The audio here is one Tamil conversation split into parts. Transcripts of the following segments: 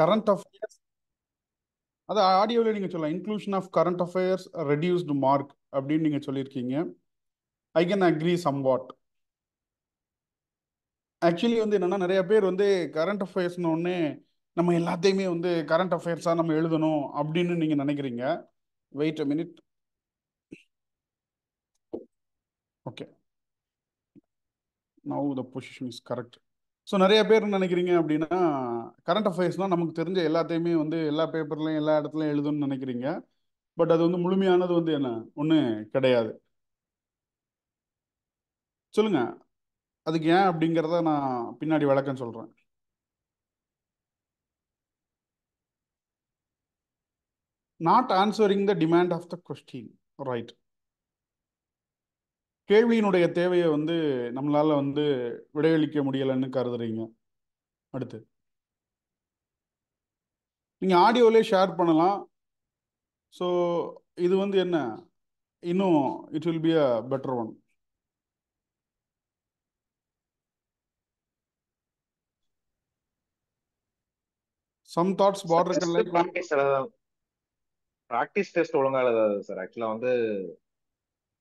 கரண்ட் அஃபேர்ஸ், அது ஆடியோவில் நீங்கள் சொல்லலாம். Inclusion of current affairs reduced mark அப்படின்னு நீங்கள் சொல்லியிருக்கீங்க. I can agree somewhat. Actually வந்து என்னன்னா, நிறைய பேர் வந்து கரண்ட் அஃபேர்ஸ்னு ஒன்று நம்ம எல்லாத்தையுமே வந்து கரண்ட் அஃபேர்ஸாக நம்ம எழுதணும் அப்படின்னு நீங்கள் நினைக்கிறீங்க. Wait a minute. Okay, now the position is correct. So நிறைய பேர் என்ன நினைக்கிறீங்க அப்படின்னா, கரண்ட் அஃபேர்ஸ்னால் நமக்கு தெரிஞ்ச எல்லாத்தையுமே வந்து எல்லா பேப்பர்லையும் எல்லா இடத்துலையும் எழுதணும்னு நினைக்கிறீங்க. பட் அது வந்து முழுமையானது வந்து என்ன ஒன்று கிடையாது. சொல்லுங்க, அதுக்கு ஏன் அப்படிங்கிறத நான் பின்னாடி விளக்கம் சொல்கிறேன். Not answering the demand of the question, right. கேள்வியினுடைய தேவையை வந்து நம்மளால வந்து விடையளிக்க முடியலைன்னு கருதுறீங்க. அடுத்து நீங்கள் ஆடியோவிலே ஷேர் பண்ணலாம். ஸோ இது வந்து என்ன, இன்னும் it will be a better one. Some thoughts sir border test like. Practice test ஒழுங்கா எழுதாது சார். ஆக்சுவலா வந்து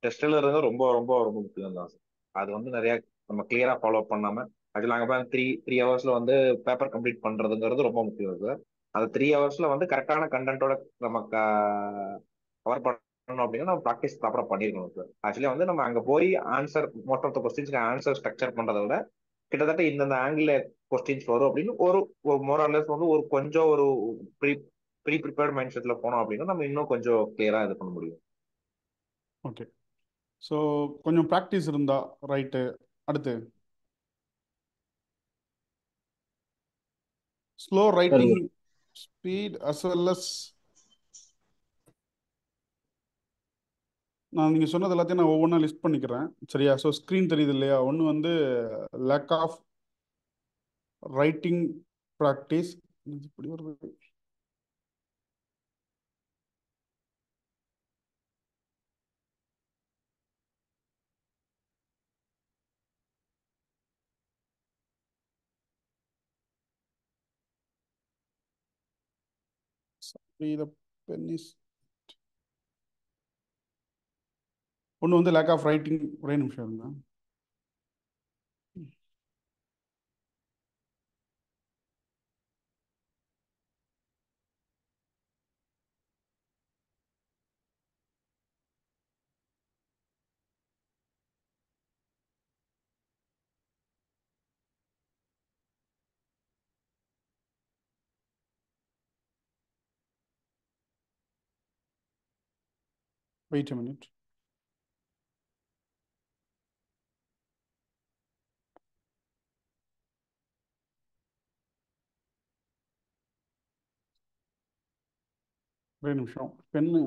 டெஸ்ட் எழுதுறது ரொம்ப ரொம்ப ரொம்ப முக்கியம் தான் சார். அது வந்து நிறைய நம்ம கிளியரா ஃபாலோ பண்ணாம ஆக்சுவலா அங்கே த்ரீ த்ரீ ஹவர்ஸ்ல வந்து பேப்பர் கம்ப்ளீட் பண்றதுங்கிறது ரொம்ப முக்கியம் சார். அந்த த்ரீ ஹவர்ஸ்ல வந்து கரெக்டான கண்டென்ட்டோட நம்ம கவர் பண்ணணும் அப்படின்னா நம்ம ப்ராக்டிஸ் ப்ராப்பரா பண்ணிருக்கணும் சார். ஆக்சுவலி வந்து நம்ம அங்க போய் ஆன்சர் மோஸ்ட் ஆஃப் த கொஸ்டின்ஸ்க்கு ஆன்சர் ஸ்ட்ரக்சர் பண்றதை விட கிட்டத்தட்ட இந்தந்த ஆங்கிள் கொஸ்டின்ஸ் வரும் அப்படின்னு ஒரு மோரல்லஸ் வந்து ஒரு கொஞ்சம் ஒரு ப்ரீ ப்ரீ ப்ரிப்பேர்ட் மைண்ட் செட்ல போனோம் அப்படின்னா நம்ம இன்னும் கொஞ்சம் கிளியரா இது பண்ண முடியும். ஓகே, ஸோ கொஞ்சம் ப்ராக்டிஸ் இருந்தா ரைட்டு. அடுத்து slow sir writing speed as well as. நான் நீங்கள் சொன்னது எல்லாத்தையும் நான் ஒவ்வொன்றா லிஸ்ட் பண்ணிக்கிறேன், சரியா? ஸோ ஸ்க்ரீன் தெரியுது இல்லையா? ஒன்று வந்து லேக் ஆஃப் ரைட்டிங் ப்ராக்டிஸ். இப்படி வருது. Sorry, the pen is. ஒன்று வந்து லேக் ஆஃப் ரைட்டிங். ஒரே நிமிஷம் இருங்க. Wait a minute. ஒரே நிமிஷம், pen.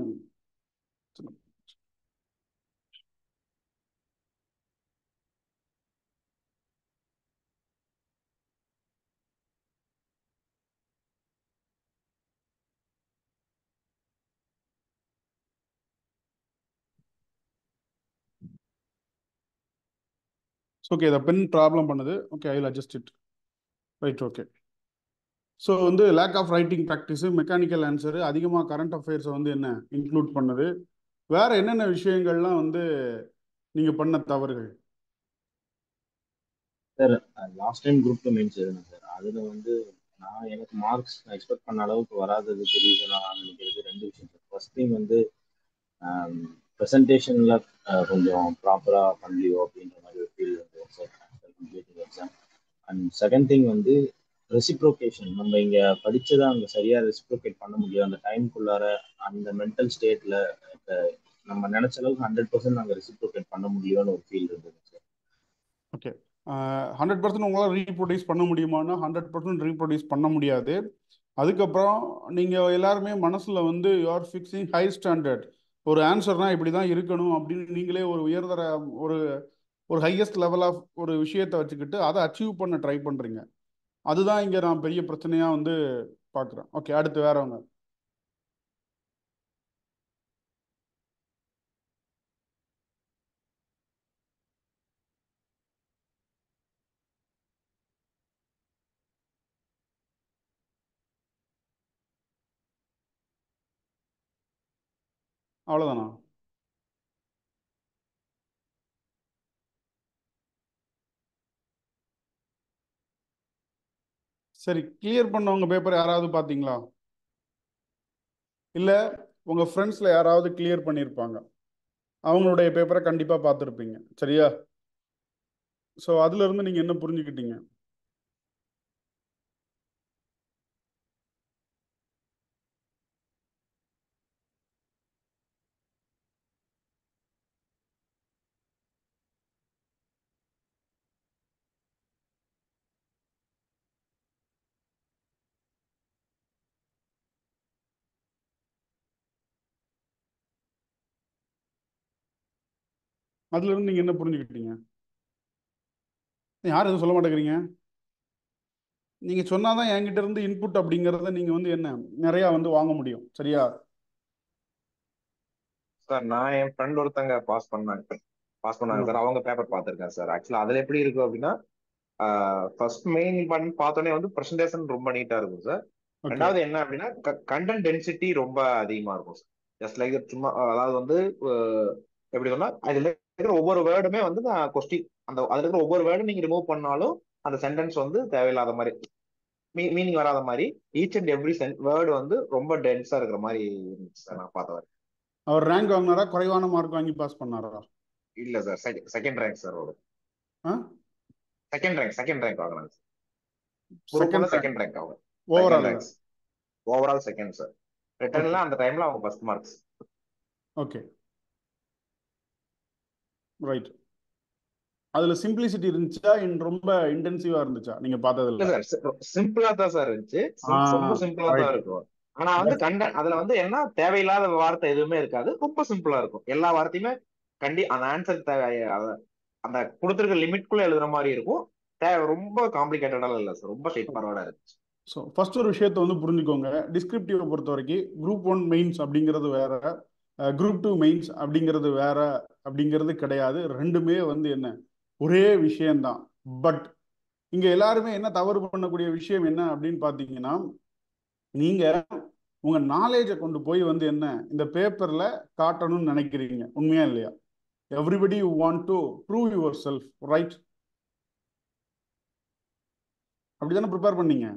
Okay, the pen problem பண்ணுது. Okay, I will adjust it. Right, okay. So வந்து lack of writing practice, mechanical answer, அதிகமாக கரண்ட் அஃபேர்ஸை வந்து என்ன இன்க்ளூட் பண்ணுது. வேற என்னென்ன விஷயங்கள்லாம் வந்து நீங்கள் பண்ண தவறுகள்? Sir last time group two mains எழுதினேன் சார். அதில் வந்து எனக்கு மார்க்ஸ் நான் எக்ஸ்பெக்ட் பண்ண அளவுக்கு வராததுக்கு ரீசன் நான் நினைக்கிறது ரெண்டு விஷயம் சார். ஃபர்ஸ்ட் திங் வந்து ப்ரெசன்டேஷனில் கொஞ்சம் ப்ராப்பராக பண்ணலையோ அப்படின்ற மாதிரி ஒரு ஃபீல் இருந்தது sir completing exam. And second thing வந்து ரெசிப்ரோகேஷன். நம்ம இங்கே படித்ததை அங்கே சரியாக ரெசிப்ரோகேட் பண்ண முடியும் அந்த டைமுக்குள்ளார. அந்த மென்டல் ஸ்டேட்டில் நம்ம நினச்ச அளவுக்கு 100% நாங்கள் ரெசிப்ரோகேட் பண்ண முடியும்னு ஒரு ஃபீல் இருந்தது சார். ஓகே, 100% உங்களால் ரீப்ரொடியூஸ் பண்ண முடியுமானா 100% ரீப்ரொடியூஸ் பண்ண முடியாது. அதுக்கப்புறம் நீங்கள் எல்லாருமே மனசில் வந்து யூஆர் ஃபிக்ஸிங் ஹை ஸ்டாண்டர்ட். ஒரு ஆன்சர்னால் இப்படி தான் இருக்கணும் அப்படின்னு நீங்களே ஒரு உயர்தர ஒரு ஒரு ஹையஸ்ட் லெவல் ஆஃப் ஒரு விஷயத்தை வச்சுக்கிட்டு அதை அச்சீவ் பண்ண ட்ரை பண்ணுறீங்க. அதுதான் இங்கே நான் பெரிய பிரச்சனையாக வந்து பார்க்குறேன். ஓகே, அடுத்து வேறவங்க. அவ்வளோதானா? சரி, கிளியர் பண்ணவங்க பேப்பர் யாராவது பார்த்தீங்களா? இல்லை உங்கள் ஃப்ரெண்ட்ஸில் யாராவது கிளியர் பண்ணியிருப்பாங்க, அவங்களுடைய பேப்பரை கண்டிப்பாக பார்த்துருப்பீங்க. சரியா? ஸோ அதுலேருந்து நீங்கள் என்ன புரிஞ்சுக்கிட்டீங்க? அதுலேருந்து நீங்கள் என்ன புரிஞ்சுக்கிட்டீங்க? யார் எதுவும் சொல்ல மாட்டேங்கிறீங்க? நீங்கள் சொன்னால் தான் என்கிட்ட இருந்து இன்புட் அப்படிங்கிறத நீங்கள் வந்து என்ன நிறையா வந்து வாங்க முடியும். சரியா? சார் நான் என் ஃப்ரெண்ட் ஒருத்தங்க பாஸ் பண்ணாங்க சார். அவங்க பேப்பர் பார்த்துருக்கேன் சார். ஆக்சுவலா அதுல எப்படி இருக்கு அப்படின்னா, ஃபர்ஸ்ட் மெயின் இம்பார்ட்டன்ட் பார்த்தோன்னே வந்து ப்ரெசன்டேஷன் ரொம்ப நீட்டா இருக்கும் சார். ஓகே. ரெண்டாவது என்ன அப்படின்னா, கண்டென்ட் டென்சிட்டி ரொம்ப அதிகமா இருக்கும் சார். ஜஸ்ட் லைக் சும்மா அதாவது வந்து எப்படி சொன்னா, அதுல இருக்கிற ஒவ்வொரு வேர்டுமே வந்து நான் கொஸ்டின் அந்த அதுல இருக்கிற ஒவ்வொரு வேர்டும் நீங்க ரிமூவ் பண்ணாலும் அந்த சென்டென்ஸ் வந்து தேவையில்லாத மாதிரி மீனிங் வராத மாதிரி ஈச் அண்ட் எவ்ரி வேர்டு வந்து ரொம்ப டென்ஸா இருக்கிற மாதிரி இருந்துச்சு சார் நான் பார்த்த வரைக்கும். அவர் ரேங்க் வாங்கினாரா, குறைவான மார்க் வாங்கி பாஸ் பண்ணாரா? இல்ல சார், செகண்ட் ரேங்க் சார். ஒரு ஆ, செகண்ட் ரேங்க் வாங்கினாங்க சார். குரூப்ல செகண்ட் ரேங்க் செகண்ட் ரேங்க் அவங்க. Second overall. Ranks overall second sir. Okay. ரிட்டர்ன்ல அந்த டைம்ல அவங்க ஃபர்ஸ்ட் மார்க்ஸ். Okay, right. அதுல சிம்பிளிசிட்டி இருந்துச்சா, ரொம்ப இன்டென்சிவா இருந்துச்சா நீங்க இல்ல பார்த்ததுல? சார், சிம்பிளா தான் சார் இருந்துச்சு. ஆ, ரொம்ப சிம்பிளா தான் ரைட். இருக்கும். ஆனா வந்து அதுல வந்து என்ன தேவையில்லாத வார்த்தை எதுவுமே இருக்காது. ரொம்ப சிம்பிளா இருக்கும். எல்லா வார்த்தையுமே அந்த ஆன்சர் அந்த கொடுத்துருக்க லிமிட்குள்ள எழுதுற மாதிரி இருக்கும். ரொம்ப காம்ப்ளிகேட்டடா இல்ல சார். ரொம்ப ஸ்ட்ரெயிட் ஃபார்வர்டா இருந்துச்சு. ஸோ ஃபர்ஸ்ட் ஒரு விஷயத்தை வந்து புரிஞ்சுக்கோங்க. டிஸ்கிரிப்டிவை பொறுத்த வரைக்கும் குரூப் 1 மெயின்ஸ் அப்படிங்கிறது வேற, குரூப் 2 மெயின்ஸ் அப்படிங்கிறது வேற அப்படிங்கிறது கிடையாது. ரெண்டுமே வந்து என்ன ஒரே விஷயம்தான். பட் இங்க எல்லாருமே என்ன தவறு பண்ணக்கூடிய விஷயம் என்ன அப்படின்னு பார்த்தீங்கன்னா, நீங்க உங்க நாலேஜை கொண்டு போய் வந்து என்ன இந்த பேப்பர்ல காட்டணும்னு நினைக்கிறீங்க. உண்மையா இல்லையா? Everybody you want to prove yourself, right? அப்படிதானே ப்ரிப்பேர் பண்ணீங்க?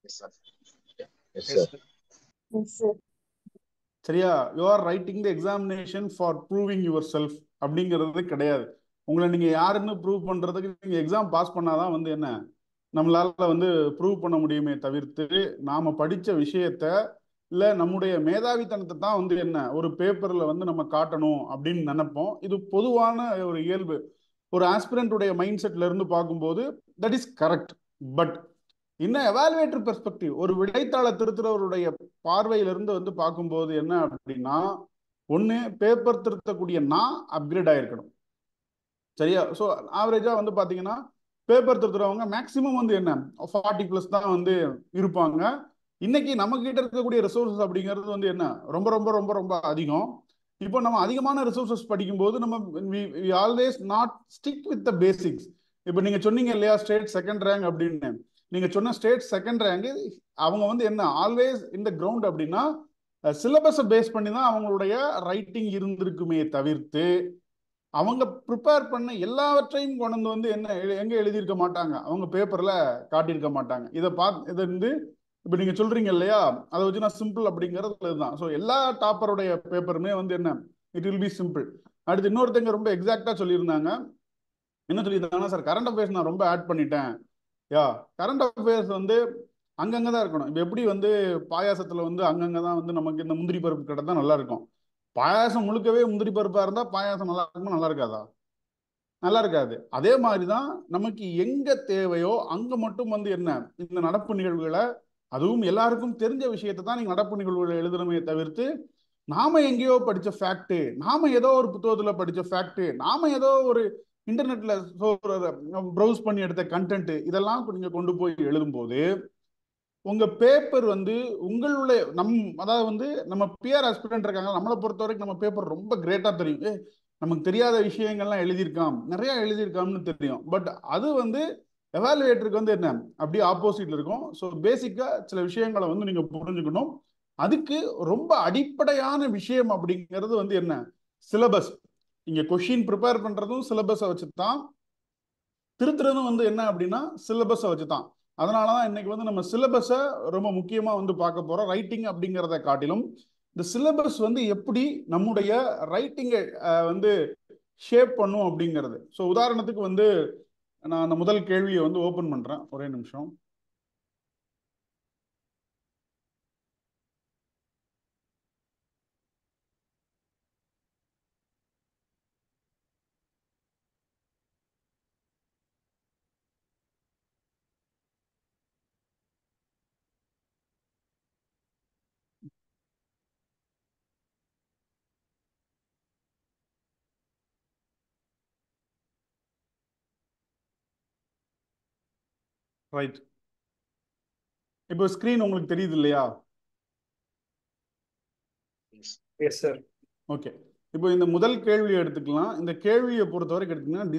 Yes, sir. Yes Yes, sir. sir. சரியா? You are writing the examination for proving yourself அப்படிங்கிறது கிடையாது. உங்களை நீங்க யாருன்னு ப்ரூவ் பண்றதுக்கு நீங்க எக்ஸாம் பாஸ் பண்ணாதான் வந்து என்ன நம்மளால வந்து ப்ரூவ் பண்ண முடியுமே தவிர்த்து, நாம படிச்ச விஷயத்த இல்ல நம்முடைய மேதாவித்தனத்தை தான் வந்து என்ன ஒரு பேப்பர்ல வந்து நம்ம காட்டணும் அப்படின்னு நினைப்போம். இது பொதுவான ஒரு இயல்பு. ஒரு ஆஸ்பிரண்டுடைய மைண்ட் செட்ல இருந்து பார்க்கும்போது தட் இஸ் கரெக்ட். பட் இன்னும் எவாலுவேட்டர் பெர்ஸ்பெக்டிவ், ஒரு விடைத்தாள திருத்துறவருடைய பார்வையிலிருந்து வந்து பார்க்கும்போது என்ன அப்படின்னா, ஒன்று பேப்பர் திருத்தக்கூடிய நான் அப்கிரேட் ஆயிருக்கணும். சரியா? ஸோ ஆவரேஜா வந்து பார்த்தீங்கன்னா பேப்பர் திருத்துறவங்க மேக்சிமம் வந்து என்ன 40+ தான் வந்து இருப்பாங்க. இன்னைக்கு நம்ம கிட்ட இருக்கக்கூடிய ரிசோர்சஸ் அப்படிங்கிறது வந்து என்ன ரொம்ப ரொம்ப ரொம்ப ரொம்ப அதிகம். இப்போ நம்ம அதிகமான ரிசோர்சஸ் படிக்கும்போது நம்ம always not stick with the basics. இப்போ நீங்க சொன்னீங்க இல்லையா ஸ்டேட் செகண்ட் ரேங்க் அப்படின்னு, நீங்க சொன்ன ஸ்டேட் செகண்ட் ரேங்க் அவங்க வந்து என்ன ஆல்வேஸ் இந்த கிரவுண்ட் அப்படின்னா சிலபஸை பேஸ் பண்ணி தான் அவங்களுடைய ரைட்டிங் இருந்திருக்குமே தவிர்த்து அவங்க ப்ரிப்பேர் பண்ண எல்லாவற்றையும் கொண்டு வந்து என்ன எங்க எழுதியிருக்க மாட்டாங்க, அவங்க பேப்பர்ல காட்டியிருக்க மாட்டாங்க. இதை வந்து இப்போ நீங்க சொல்றீங்க இல்லையா, அதை வச்சு நான் சிம்பிள் அப்படிங்கிறது இதுதான். ஸோ எல்லா டாப்பருடைய பேப்பருமே வந்து என்ன இட் வில் பி சிம்பிள். அடுத்து இன்னொருத்தங்க ரொம்ப எக்ஸாக்டா சொல்லியிருந்தாங்க. என்ன சொல்லியிருந்தாங்கன்னா, சார் கரண்ட் அஃபேர்ஸ் நான் ரொம்ப ஆட் பண்ணிட்டேன். யா, கரண்ட் அஃபேர்ஸ் வந்து அங்கங்கே தான் இருக்கணும். இப்போ எப்படி வந்து பாயாசத்தில் வந்து அங்கங்கே தான் வந்து நமக்கு இந்த முந்திரி பருப்பு கிட்ட நல்லா இருக்கும். பாயாசம் முழுக்கவே முந்திரி பருப்பாக இருந்தால் பாயாசம் நல்லா இருக்குமா, நல்லா இருக்காதா? நல்லா இருக்காது. அதே மாதிரி தான் நமக்கு எங்க தேவையோ அங்க மட்டும் வந்து என்ன இந்த நடப்பு நிகழ்வுகளை, அதுவும் எல்லாருக்கும் தெரிஞ்ச விஷயத்தை தான் நீங்க நடப்பு நிகழ்வுகளை எழுதணுமே தவிர்த்து, நாம எங்கேயோ படிச்ச ஃபேக்ட், நாம ஏதோ ஒரு புத்தகத்துல படிச்ச ஃபேக்ட், நாம ஏதோ ஒரு இன்டர்நெட்ல ப்ரௌஸ் பண்ணி எடுத்த கண்டென்ட், இதெல்லாம் நீங்க கொண்டு போய் எழுதும்போது உங்க பேப்பர் வந்து உங்களுடைய அதாவது வந்து நம்ம பிஆர் ஆஸ்பிரண்ட் இருக்காங்க, நம்மளை பொறுத்த வரைக்கும் நம்ம பேப்பர் ரொம்ப கிரேட்டா தெரியும். நமக்கு தெரியாத விஷயங்கள்லாம் எழுதியிருக்கான், நிறைய எழுதியிருக்கான்னு தெரியும். பட் அது வந்து எவாலுவேட்டருக்கு வந்து என்ன அப்படியே ஆப்போசிட்ல இருக்கும். ஸோ பேசிக்கா சில விஷயங்களை வந்து நீங்க புரிஞ்சுக்கணும். அதுக்கு ரொம்ப அடிப்படையான விஷயம் அப்படிங்கிறது வந்து என்ன? சிலபஸ். இங்க கொஷின் ப்ரிப்பேர் பண்றதும் சிலபஸை வச்சுதான், திருத்துறதும் வந்து என்ன அப்படின்னா சிலபஸை வச்சுதான். அதனாலதான் இன்னைக்கு வந்து நம்ம சிலபஸை ரொம்ப முக்கியமா வந்து பார்க்க போறோம். ரைட்டிங் அப்படிங்கிறத காட்டிலும் இந்த சிலபஸ் வந்து எப்படி நம்முடைய ரைட்டிங்கை வந்து ஷேப் பண்ணும் அப்படிங்கிறது. ஸோ உதாரணத்துக்கு வந்து நான் அந்த முதல் கேள்வியை வந்து ஓபன் பண்றேன், ஒரே நிமிஷம். ரைட். இப்போ ஸ்கிரீன் உங்களுக்கு தெரியுது இல்லையா? Yes sir. ஓகே. இப்போ இந்த முதல் கேள்வியை எடுத்துக்கலாம். இந்த கேள்வியை பொறுத்தவரைக்கும் எடுத்தீங்கன்னா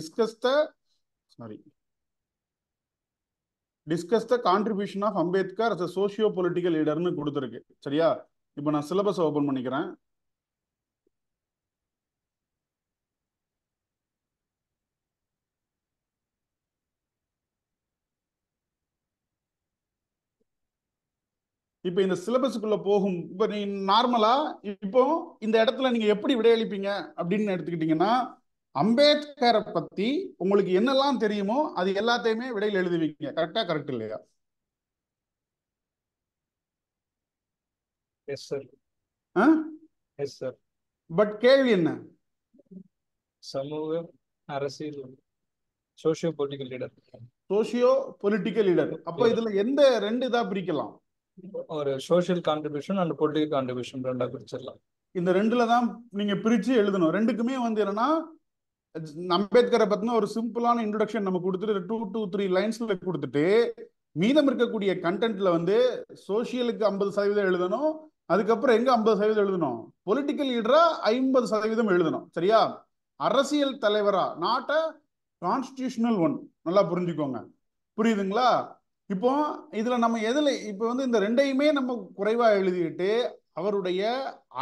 discuss the contribution of Ambedkar as a socio political லீடர்னு கொடுத்துருக்கு. சரியா? இப்போ நான் சிலபஸ் ஓபன் பண்ணிக்கிறேன். இப்போ இந்த சிலபஸுக்குள்ள போகும். இப்போ நீ நார்மலா இப்போ இந்த இடத்துல நீங்க எப்படி விடையளிப்பீங்க அப்படின்னு எடுத்துக்கிட்டீங்கன்னா, அம்பேத்கரை பத்தி உங்களுக்கு என்னெல்லாம் தெரியுமோ அது எல்லாத்தையுமே விடையில் எழுதுவீங்க. கரெக்டா? கரெக்ட் இல்லையா? Yes sir. Yes sir. But கேள்வி என்ன? சமூக அரசியல் socio political leader. Socio political leader. அப்போ இதுல எந்த ரெண்டு இதா பிரிக்கலாம்? ஒரு social contribution and political contribution ரெண்டா பிரிச்சிடலாம். இந்த ரெண்டுல தான் நீங்க பிரிச்சு எழுதணும். ரெண்டுக்குமே வந்து என்னன்னா, அம்பேத்கரை பத்தின ஒரு சிம்பிளான இன்ட்ரோடக்ஷன் நம்ம கொடுத்துட்டு 2 to 3 லைன்ஸ்ல கொடுத்துட்டு, மீதம் இருக்கக்கூடிய கண்டென்ட்ல வந்து சோசியலுக்கு 50% எழுதணும். அதுக்கப்புறம் எங்க 50% எழுதணும்? பொலிட்டிக்கல் லீடரா 50% எழுதணும். சரியா? அரசியல் தலைவரா, நாட் அ கான்ஸ்டிடியூஷனல் ஒன். நல்லா புரிஞ்சுக்கோங்க. புரியுதுங்களா? இப்போ இதுல நம்ம எதுல இப்போ வந்து இந்த ரெண்டையுமே நம்ம குறைவா எழுதிட்டு, அவருடைய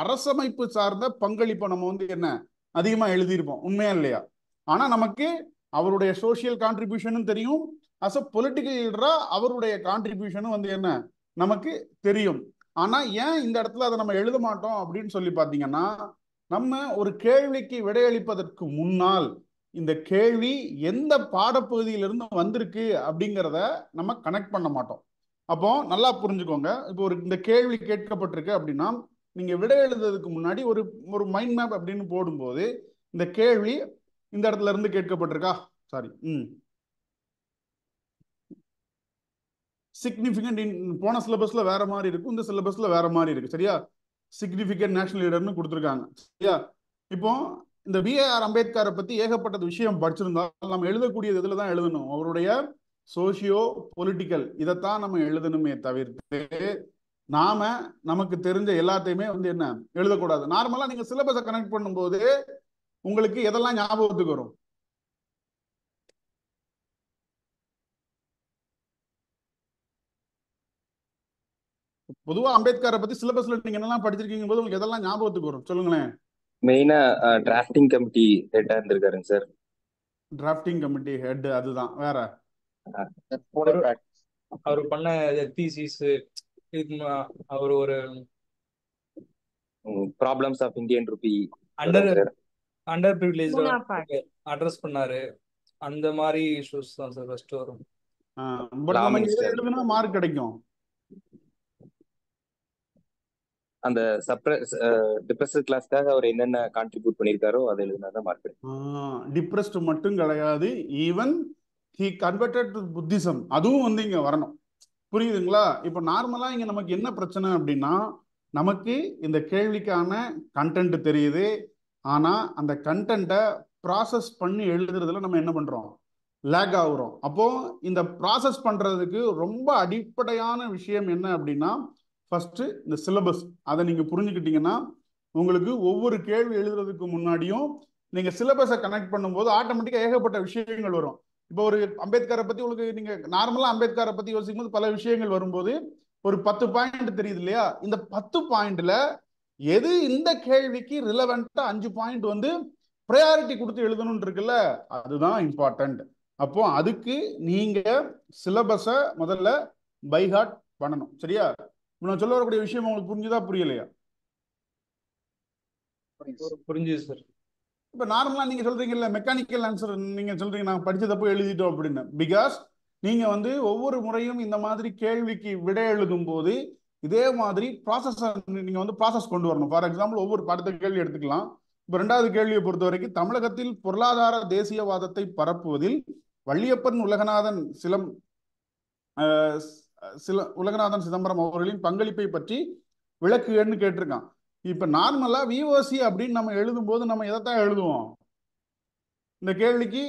அரசமைப்பு சார்ந்த பங்களிப்பை நம்ம வந்து என்ன அதிகமா எழுதியிருப்போம். உண்மையா இல்லையா? ஆனா நமக்கு அவருடைய சோசியல் கான்ட்ரிபியூஷனும் தெரியும், அஸ் அ பொலிட்டிக்கல் லீடரா அவருடைய கான்ட்ரிபியூஷனும் வந்து என்ன நமக்கு தெரியும். ஆனா ஏன் இந்த இடத்துல அதை நம்ம எழுத மாட்டோம் அப்படின்னு சொல்லி பாத்தீங்கன்னா, நம்ம ஒரு கேள்விக்கு விடையளிப்பதற்கு முன்னால் இந்த கேள்வி எந்த பாடப்பகுதியிலிருந்து வந்திருக்கு அப்படிங்கிறத நம்ம கனெக்ட் பண்ண மாட்டோம். அப்போ நல்லா புரிஞ்சுக்கோங்க. இப்போ இந்த கேள்வி கேட்கப்பட்டிருக்கு அப்படின்னா, நீங்க விடை எழுதுறதுக்கு முன்னாடி ஒரு மைண்ட் மேப் அப்படின்னு போடும்போது, இந்த கேள்வி இந்த இடத்துல இருந்து கேட்கப்பட்டிருக்கா, சாரி சிக்னிபிகன்ட் போன சிலபஸ்ல வேற மாதிரி இருக்கும், இந்த சிலபஸ்ல வேற மாதிரி இருக்கு. சரியா? சிக்னிபிகன்ட் நேஷனல் லீடர்னு கொடுத்துருக்காங்க. சரியா? இப்போ இந்த பிஆர் அம்பேத்கரை பத்தி ஏகப்பட்டது விஷயம் படிச்சிருந்தாலும் நம்ம எழுதக்கூடியது இதுல தான் எழுதணும். அவருடைய சோசியோ பொலிட்டிக்கல் இதைத்தான் நம்ம எழுதணுமே தவிர்த்து நமக்கு தெரிஞ்ச எல்லாத்தையுமே வந்து என்ன எழுதக்கூடாது. நார்மலா நீங்க சிலபஸை கனெக்ட் பண்ணும்போது உங்களுக்கு எதெல்லாம் ஞாபகத்துக்கு வரும்? பொதுவா அம்பேத்கரை பத்தி சிலபஸ்ல நீங்க என்னெல்லாம் படிச்சிருக்கீங்க போது உங்களுக்கு எதெல்லாம் ஞாபகத்துக்கு வரும் சொல்லுங்களேன். மெயினா டிராஃப்டிங் கமிட்டி ஹெட்டா இருந்திருக்காருங்க சார். டிராஃப்டிங் கமிட்டி ஹெட், அதுதான். வேற அவர் பண்ண தீசிஸ், அவர் ஒரு problems of Indian rupee under privilege address பண்ணாரு. அந்த மாதிரி இஷ்யூஸ் தான் சார் ஃபர்ஸ்ட் வரும். பட் நம்ம எதை எழுதுனா மார்க் கிடைக்கும்? அந்த டிப்ரெஸ்ட் கிளாஸ்க்காக அவர் என்னென்ன கான்ட்ரிபியூட் பண்ணியிருக்காரோ அதை எழுதினாதான் மார்க் கிடைக்கும். டிப்ரெஸ்ட் மட்டும் கிடையாது, even he converted to Buddhism, அதுவும் வந்து இங்க வரணும். புரியுதுங்களா? இப்போ நார்மலா இங்க நமக்கு என்ன பிரச்சனை அப்படின்னா, நமக்கு இந்த கேள்விக்கான கண்டென்ட் தெரியுது, ஆனா அந்த கண்டென்ட்டை ப்ராசஸ் பண்ணி எழுதுறதுல நம்ம என்ன பண்றோம்? லேக் ஆகுறோம். அப்போ இந்த ப்ராசஸ் பண்றதுக்கு ரொம்ப அடிப்படையான விஷயம் என்ன அப்படின்னா, ஃபர்ஸ்ட் இந்த சிலபஸ். அதை நீங்க புரிஞ்சுக்கிட்டீங்கன்னா உங்களுக்கு ஒவ்வொரு கேள்வி எழுதுறதுக்கு முன்னாடியும் நீங்க சிலபஸை கனெக்ட் பண்ணும்போது ஆட்டோமேட்டிக்கா ஏகப்பட்ட விஷயங்கள் வரும். இப்போ ஒரு அம்பேத்கரை பத்தி உங்களுக்கு நீங்க நார்மலா அம்பேத்கரை பத்தி யோசிக்கும் போது பல விஷயங்கள் வரும்போது ஒரு 10 பாயிண்ட் தெரியுது இல்லையா? இந்த 10 பாயிண்ட்ல எது இந்த கேள்விக்கு ரிலவெண்டா 5 பாயிண்ட் வந்து ப்ரையாரிட்டி கொடுத்து எழுதணும்னு இருக்குல்ல, அதுதான் இம்பார்ட்டன்ட். அப்போ அதுக்கு நீங்க சிலபஸை முதல்ல பைஹார்ட் பண்ணணும். சரியா? நான் சொல்ல வரக்கூடிய விஷயம் உங்களுக்கு புரிஞ்சுதா புரியலையா? புரிஞ்சுது சார். இப்போ நார்மலா நீங்க சொல்றீங்கல்ல மெக்கானிக்கல் ஆன்சர், நீங்க சொல்றீங்க நான் படிச்சதப்போ எழுதிட்டோம் அப்படின்னு. பிகாஸ் நீங்க வந்து ஒவ்வொரு முறையும் இந்த மாதிரி கேள்விக்கு விடை எழுதும் போது இதே மாதிரி ப்ராசஸ் நீங்க வந்து ப்ராசஸ் கொண்டு வரணும். ஃபார் எக்ஸாம்பிள் ஒவ்வொரு அடுத்த கேள்வி எடுத்துக்கலாம். இப்போ 2வது கேள்வியை பொறுத்த வரைக்கும் தமிழகத்தில் பொருளாதார தேசியவாதத்தை பரப்புவதில் வள்ளியப்பன் உலகநாதன் உலகநாதன் சிதம்பரம் அவர்களின் பங்களிப்பை பற்றி விளக்குன்னு கேட்டிருக்கான். இப்ப நார்மலா விஓசி அப்படின்னு நம்ம எழுதும் போது நம்ம எதைத்தான் எழுதுவோம்? இந்த கேள்விக்கு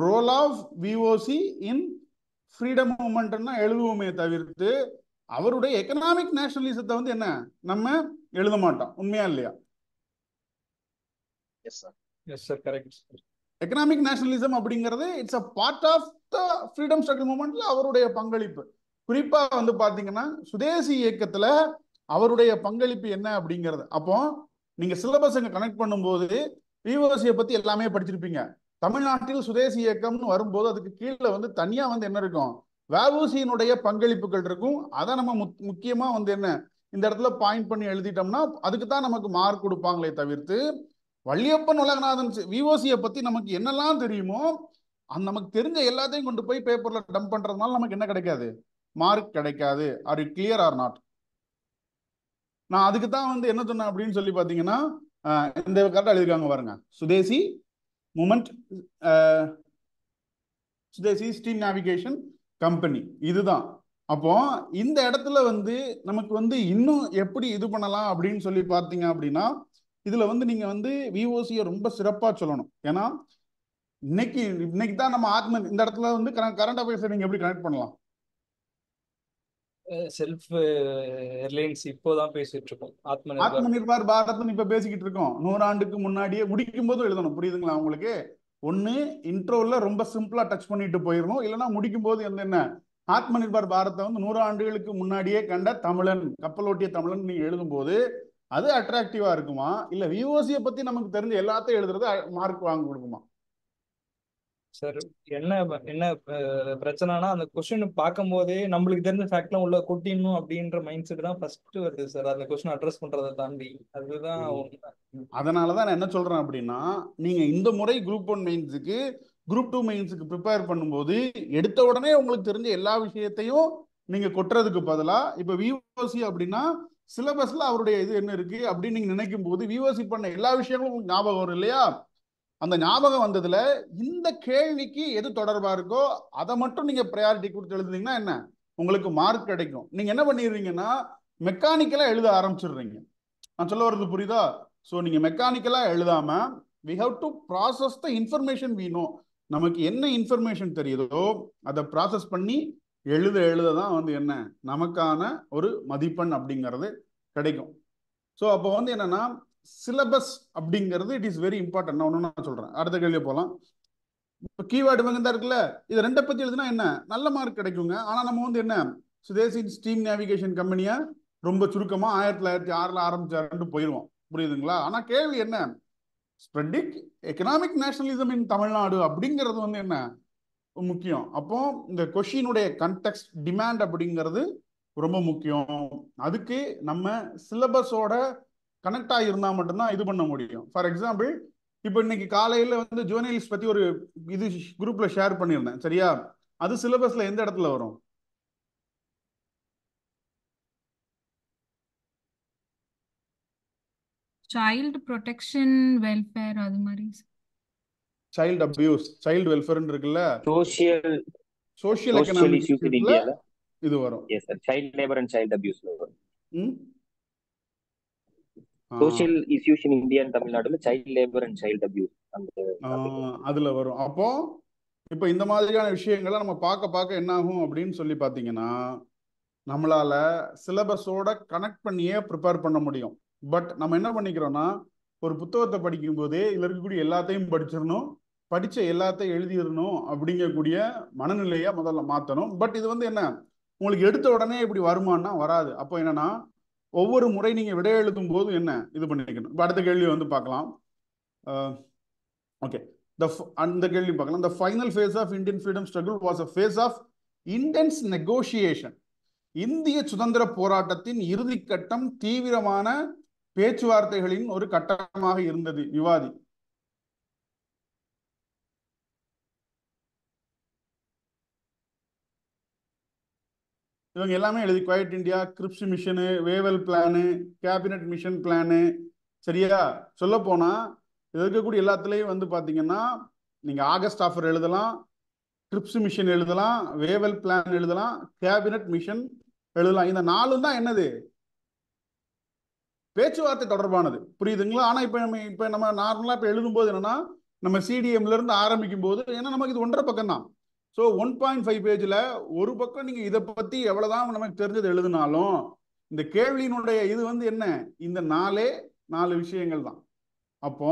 role of VOC in freedom மூவ்மெண்ட்னா எழுதுவோமே தவிர்த்து அவருடைய எக்கனாமிக் நேஷனலிசத்தை வந்து என்ன நம்ம எழுத மாட்டோம். உண்மையா இல்லையா? Yes sir. Yes sir, correct sir. Economic nationalism அப்படிங்கிறது it's a part of the freedom struggle மூவ்மெண்ட்ல அவருடைய பங்களிப்பு. குறிப்பா வந்து பாத்தீங்கன்னா சுதேசி இயக்கத்துல அவருடைய பங்களிப்பு என்ன அப்படிங்கிறது. அப்போ நீங்க சிலபஸ் கனெக்ட் பண்ணும்போது விஓசியை பத்தி எல்லாமே படிச்சிருப்பீங்க. தமிழ்நாட்டில் சுதேசி இயக்கம்னு வரும்போது அதுக்கு கீழே வந்து தனியா வந்து என்ன இருக்கும்? வஉசியினுடைய பங்களிப்புகள் இருக்கும். அதை நம்ம முக்கியமா வந்து என்ன இந்த இடத்துல பாயிண்ட் பண்ணி எழுதிட்டோம்னா அதுக்கு தான் நமக்கு மார்க் கொடுப்பாங்களே தவிர்த்து வள்ளியப்பன் உலகநாதன் விஓசியை பத்தி நமக்கு என்னெல்லாம் தெரியுமோ நமக்கு தெரிஞ்ச எல்லாத்தையும் கொண்டு போய் பேப்பர்ல டம்ப் பண்றதுனால நமக்கு என்ன கிடைக்காது? மார்க் கிடைக்காது. Are you clear or not? நான் அதுக்கு தான் வந்து என்ன சொன்னேன் அப்படின்னு சொல்லி பார்த்தீங்கன்னா இந்த கரெக்டாக எழுதிருக்காங்க பாருங்க. சுதேசி மூமெண்ட், சுதேசி ஸ்டீம் நேவிகேஷன் கம்பெனி, இதுதான். அப்போ இந்த இடத்துல வந்து நமக்கு வந்து இன்னும் எப்படி இது பண்ணலாம் அப்படின்னு சொல்லி பார்த்தீங்க அப்படின்னா இதுல வந்து நீங்க வந்து விஓசியை ரொம்ப சிறப்பா சொல்லணும். ஏன்னா இன்னைக்கு தான் நம்ம இந்த இடத்துல வந்து கரண்ட் அஃபேர்ஸ் நீங்க எப்படி கனெக்ட் பண்ணலாம்? செல்ஃப் ரிலையன்ஸ் இப்போதான் பேசிட்டு இருக்கோம். ஆத்ம நிர்பார் பாரத் இப்ப பேசிக்கிட்டு இருக்கோம். 100 ஆண்டுக்கு முன்னாடியே முடிக்கும் போதும் எழுதணும். புரியுதுங்களா உங்களுக்கு? ஒண்ணு இன்ட்ரோல ரொம்ப சிம்பிளா டச் பண்ணிட்டு போயிடணும், இல்லைன்னா முடிக்கும் போது என்ன ஆத்ம நிர்பார் பாரத்தை வந்து 100 ஆண்டுகளுக்கு முன்னாடியே கண்ட தமிழன், கப்பலோட்டிய தமிழன் நீங்க எழுதும் போது அது அட்ராக்டிவா இருக்குமா, இல்ல விஓசியை பத்தி நமக்கு தெரிஞ்ச எல்லாத்தையும் எழுதுறது மார்க் வாங்க கொடுக்குமா? சார் என்ன என்ன பிரச்சனைனா அந்த கொஸ்டின் பார்க்கும் போதே நம்மளுக்கு தெரிஞ்ச ஃபேக்ட்லாம் உள்ள கொட்டிடணும் அப்படின்ற மைண்ட் செட் தான் ஃபர்ஸ்ட் வருது சார். அந்த கொஸ்டின் அட்ரஸ் பண்றதை தாண்டி அதுதான். அதனாலதான் நான் என்ன சொல்றேன் அப்படின்னா நீங்க இந்த முறை குரூப் 1 மெயின்ஸுக்கு குரூப் 2 மெயின்ஸுக்கு ப்ரிப்பேர் பண்ணும்போது எடுத்த உடனே உங்களுக்கு தெரிஞ்ச எல்லா விஷயத்தையும் நீங்க கொட்டுறதுக்கு பதிலா இப்ப விஓசி அப்படின்னா சிலபஸ்ல அவருடைய இது என்ன இருக்கு அப்படின்னு நீங்க நினைக்கும் போது விஓசி பண்ண எல்லா விஷயங்களும் உங்களுக்கு ஞாபகம் வரும் இல்லையா? அந்த ஞாபகம் வந்ததுல இந்த கேள்விக்கு எது தொடர்பா இருக்கோ அதை மட்டும் நீங்க ப்ரையாரிட்டி கொடுத்து எழுதுனீங்கன்னா என்ன உங்களுக்கு மார்க் கிடைக்கும். நீங்க என்ன பண்ணிடுறீங்கன்னா மெக்கானிக்கலா எழுத ஆரம்பிச்சிடுறீங்க. நான் சொல்ல வர்றது புரியுதா? ஸோ நீங்க மெக்கானிக்கலா எழுதாம we have to process the information we know. நமக்கு என்ன இன்ஃபர்மேஷன் தெரியுதோ அதை ப்ராசஸ் பண்ணி எழுத தான் வந்து என்ன நமக்கான ஒரு மதிப்பெண் அப்படிங்கிறது கிடைக்கும். ஸோ அப்போ வந்து என்னன்னா சிலபஸ் அப்படிங்கிறது இட் இஸ் வெரி இம்பார்ட்டன்ட். நான் ஒன்று நான் சொல்றேன். அடுத்த கேள்வி போகலாம். இப்போ கீவேர்டு தான் இருக்குல்ல, இது ரெண்டை பத்தி எழுதுனா என்ன நல்ல மார்க் கிடைக்குங்க. ஆனா நம்ம வந்து என்ன சுதேசி ஸ்டீம் நேவிகேஷன் கம்பெனியை ரொம்ப சுருக்கமா 1906 ஆரம்பிச்சாருன்னு போயிடுவோம். புரியுதுங்களா? ஆனா கேள்வி என்ன ஸ்ப்ரெட்டிங் எக்கனாமிக் நேஷனலிசம் இன் தமிழ்நாடு அப்படிங்கிறது வந்து என்ன முக்கியம். அப்போ இந்த கொஷினுடைய கண்டெக்ஸ்ட் டிமாண்ட் அப்படிங்கிறது ரொம்ப முக்கியம். அதுக்கு நம்ம சிலபஸோட கனெக்ட் ஆகியிருந்தா மட்டும்தான் இது பண்ண முடியும். ஃபார் எக்ஸாம்பிள் இப்போ இன்னைக்கு காலையில வந்து ஜேர்னலிஸ்ட் பத்தி ஒரு இது குரூப்ல ஷேர் பண்ணியிருந்தேன். சரியா? அது சிலபஸ்ல எந்த இடத்துல வரும்? சைல்டு ப்ரொடெக்ஷன் வெல்ஃபேர் அது மாதிரி. சைல்டு அபியூஸ், சைல்டு வெல்ஃபேர் இருக்குல்ல, சோஷியல் எக்கனாமிக் இஷ்யூஸ் இன் இந்தியால இது வரும். Yes sir, child labour and child அபியூஸ்ல வரும். ஆ, social issues in India and தமிழ்நாடுல child labour and child abuse அதுல வரும். அப்போ இப்போ இந்த மாதிரியான விஷயங்களை நம்ம பார்க்க என்ன ஆகும் அப்படின்னு சொல்லி பார்த்தீங்கன்னா நம்மளால சிலபஸோட கனெக்ட் பண்ணியே ப்ரிப்பேர் பண்ண முடியும். பட் நம்ம என்ன பண்ணிக்கிறோம்னா ஒரு புத்தகத்தை படிக்கும் போதே இதுல இருக்கக்கூடிய எல்லாத்தையும் படிச்சிடணும், படிச்ச எல்லாத்தையும் எழுதிடணும் அப்படிங்கக்கூடிய மனநிலையை முதல்ல மாற்றணும். பட் இது வந்து என்ன உங்களுக்கு எடுத்த உடனே இப்படி வருமானா வராது. அப்போ என்னன்னா ஒவ்வொரு முறை நீங்க விடை எழுதும் போது என்ன இது பண்ணிக்கணும். இப்போ அடுத்த கேள்வி வந்து பார்க்கலாம். ஓகே, அந்த கேள்வி பார்க்கலாம். The final phase of Indian freedom struggle was a phase of intense negotiation. இந்திய சுதந்திர போராட்டத்தின் இறுதி கட்டம் தீவிரமான பேச்சுவார்த்தைகளின் ஒரு கட்டமாக இருந்தது. விவாதி. இவங்க எல்லாமே எழுதி quit India, Cripps mission, Wavell plan, cabinet mission plan. சரியா? சொல்ல போனா இது இருக்கக்கூடிய எல்லாத்துலேயும் வந்து பார்த்தீங்கன்னா நீங்க ஆகஸ்ட் ஆஃபர் எழுதலாம், கிரிப்ஸ் மிஷன் எழுதலாம், வேவல் பிளான் எழுதலாம், கேபினட் மிஷன் எழுதலாம். இந்த 4 தான் என்னது? பேச்சுவார்த்தை தொடர்பானது. புரியுதுங்களா? ஆனா இப்ப நம்ம நார்மலா இப்ப எழுதும்போது என்னன்னா நம்ம சிடிஎம்ல இருந்து ஆரம்பிக்கும் போது ஏன்னா நமக்கு இது 1.5 பக்கம் தான். ஸோ 1.5 பேஜ்ல ஒரு பக்கம் நீங்க இதை பத்தி எவ்வளவுதான் நமக்கு தெரிஞ்சது எழுதினாலும் இந்த கேள்வியினுடைய இது வந்து என்ன? இந்த 4 விஷயங்கள் தான். அப்போ